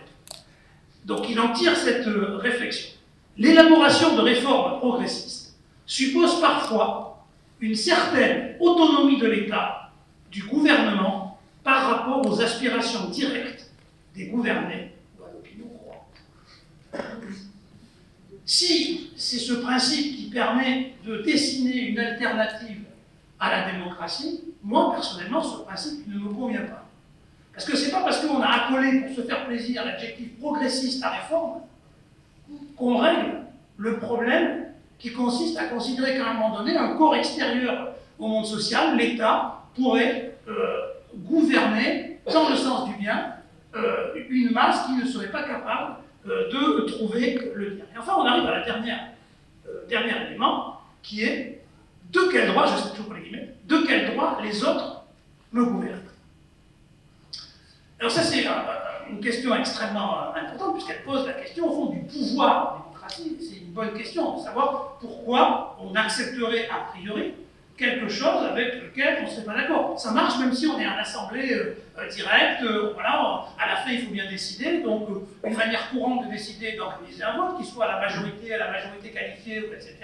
Donc il en tire cette réflexion. L'élaboration de réformes progressistes suppose parfois une certaine autonomie de l'État, du gouvernement, par rapport aux aspirations directes des gouvernés ou à l'opinion croissante. Si c'est ce principe qui permet de dessiner une alternative à la démocratie, moi personnellement, ce principe ne me convient pas. Parce que c'est pas parce qu'on a accolé pour se faire plaisir l'adjectif progressiste à réforme qu'on règle le problème qui consiste à considérer qu'à un moment donné, un corps extérieur au monde social, l'État, pourrait gouverner, dans le sens du bien, une masse qui ne serait pas capable de trouver le bien. Et enfin, on arrive à la dernier élément, qui est de quel droit, je sais toujours pour les guillemets, de quel droit les autres me gouvernent. Alors ça, c'est une question extrêmement importante, puisqu'elle pose la question, au fond, du pouvoir en démocratie. C'est une bonne question de savoir pourquoi on accepterait a priori quelque chose avec lequel on ne serait pas d'accord. Ça marche même si on est en assemblée directe, voilà, à la fin il faut bien décider, donc une manière courante de décider d'organiser un vote, qu'il soit à la majorité qualifiée, etc.,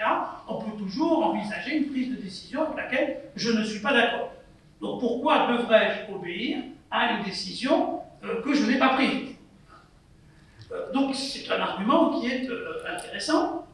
on peut toujours envisager une prise de décision avec laquelle je ne suis pas d'accord. Donc pourquoi devrais-je obéir à une décision que je n'ai pas prise? Donc c'est un argument qui est intéressant,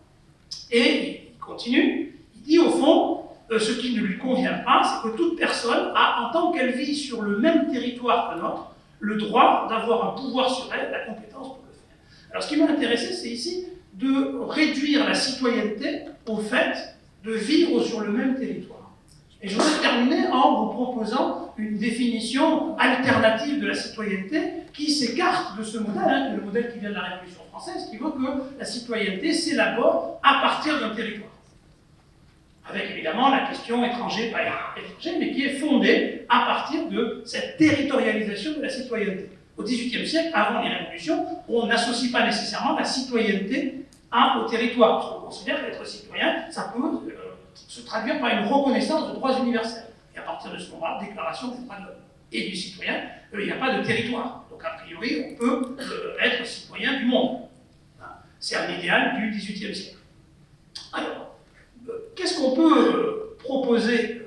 et il continue, il dit au fond, ce qui ne lui convient pas, c'est que toute personne a, en tant qu'elle vit sur le même territoire que notre, le droit d'avoir un pouvoir sur elle, la compétence pour le faire. Alors ce qui m'a intéressé, c'est ici de réduire la citoyenneté au fait de vivre sur le même territoire. Et je voudrais terminer en vous proposant une définition alternative de la citoyenneté qui s'écarte de ce modèle, qui est le modèle qui vient de la Révolution française, qui veut que la citoyenneté s'élabore à partir d'un territoire. Avec évidemment la question étranger, pas étranger, mais qui est fondée à partir de cette territorialisation de la citoyenneté. Au XVIIIe siècle, avant les révolutions, on n'associe pas nécessairement la citoyenneté au territoire, parce qu'on considère qu'être citoyen, ça peut se traduire par une reconnaissance de droits universels. Et à partir de ce moment-là, déclaration des droits de l'homme et du citoyen, il n'y a pas de territoire. Donc a priori, on peut être citoyen du monde. C'est un idéal du XVIIIe siècle. Alors, qu'est-ce qu'on peut proposer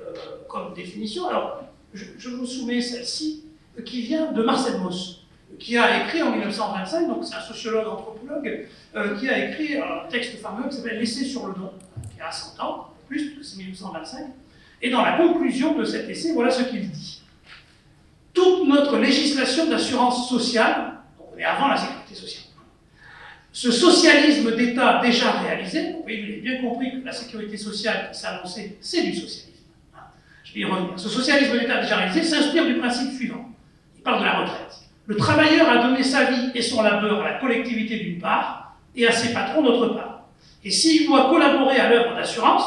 comme définition? Alors, je vous soumets celle-ci, qui vient de Marcel Mauss, qui a écrit en 1925, donc c'est un sociologue anthropologue, qui a écrit un texte fameux qui s'appelle L'essai sur le don, qui a 100 ans, plus, parce que c'est 1925. Et dans la conclusion de cet essai, voilà ce qu'il dit. Toute notre législation d'assurance sociale, donc on est avant la sécurité sociale, ce socialisme d'État déjà réalisé, vous avez bien compris que la sécurité sociale qui s'annonçait, c'est du socialisme. Je vais y revenir. Ce socialisme d'État déjà réalisé s'inspire du principe suivant. Il parle de la retraite. Le travailleur a donné sa vie et son labeur à la collectivité d'une part et à ses patrons d'autre part. Et s'il doit collaborer à l'œuvre d'assurance,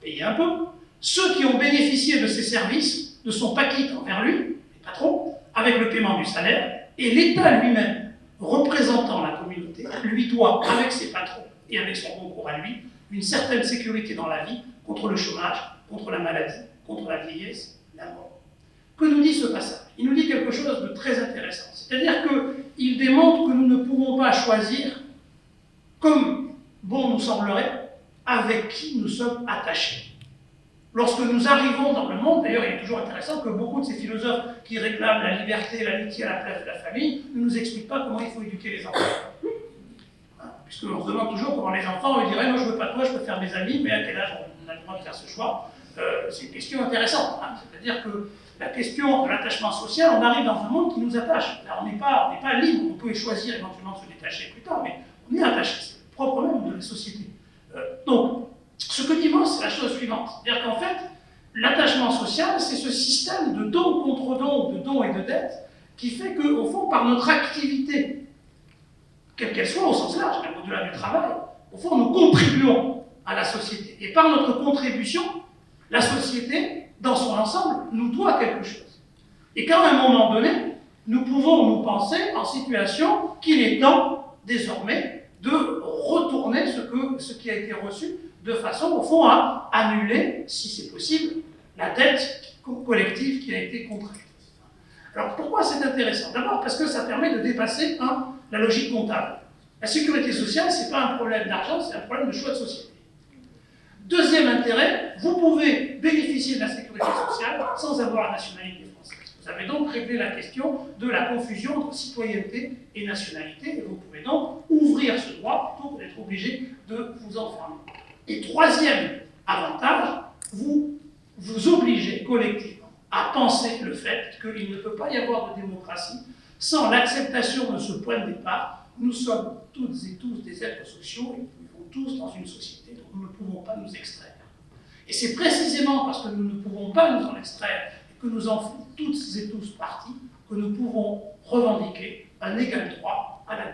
payer un peu, ceux qui ont bénéficié de ces services ne sont pas quittes envers lui, les patrons, avec le paiement du salaire, et l'État lui-même, représentant la communauté, lui doit, avec ses patrons et avec son concours à lui, une certaine sécurité dans la vie contre le chômage, contre la maladie, contre la vieillesse, la mort. Que nous dit ce passage? Il nous dit quelque chose de très intéressant. C'est-à-dire qu'il démontre que nous ne pouvons pas choisir, comme bon nous semblerait, avec qui nous sommes attachés. Lorsque nous arrivons dans le monde, d'ailleurs il est toujours intéressant que beaucoup de ces philosophes qui réclament la liberté, l'amitié à la place de la famille, ne nous expliquent pas comment il faut éduquer les enfants. Puisqu'on se demande toujours comment les enfants diraient « moi je ne veux pas de toi, je peux faire mes amis, mais à quel âge on a le droit de faire ce choix ?» C'est une question intéressante. C'est-à-dire que la question de l'attachement social, on arrive dans un monde qui nous attache. Là, on n'est pas libre, on peut choisir éventuellement de se détacher plus tard, mais on est attaché, c'est le propre même de la société. Donc, ce que dit Mauss, c'est la chose suivante. C'est-à-dire qu'en fait, l'attachement social, c'est ce système de don contre don, de don et de dette, qui fait qu'au fond, par notre activité, quelle qu'elle soit au sens large, même au-delà du travail, au fond, nous contribuons à la société. Et par notre contribution, la société, dans son ensemble, nous doit quelque chose. Et qu'à un moment donné, nous pouvons nous penser en situation qu'il est temps, désormais, de retourner ce qui a été reçu de façon, au fond, à annuler, si c'est possible, la dette collective qui a été contractée. Alors, pourquoi c'est intéressant? D'abord parce que ça permet de dépasser, la logique comptable. La sécurité sociale, ce n'est pas un problème d'argent, c'est un problème de choix de société. Deuxième intérêt, vous pouvez bénéficier de la sécurité sociale sans avoir la nationalité française. Vous avez donc réglé la question de la confusion entre citoyenneté et nationalité, et vous pouvez donc ouvrir ce droit plutôt que d'être obligé de vous enfermer. Et troisième avantage, vous vous obligez collectivement à penser le fait qu'il ne peut pas y avoir de démocratie sans l'acceptation de ce point de départ. Nous sommes toutes et tous des êtres sociaux et nous vivons tous dans une société dont nous ne pouvons pas nous extraire. Et c'est précisément parce que nous ne pouvons pas nous en extraire et que nous en faisons toutes et tous partie que nous pouvons revendiquer un égal droit à la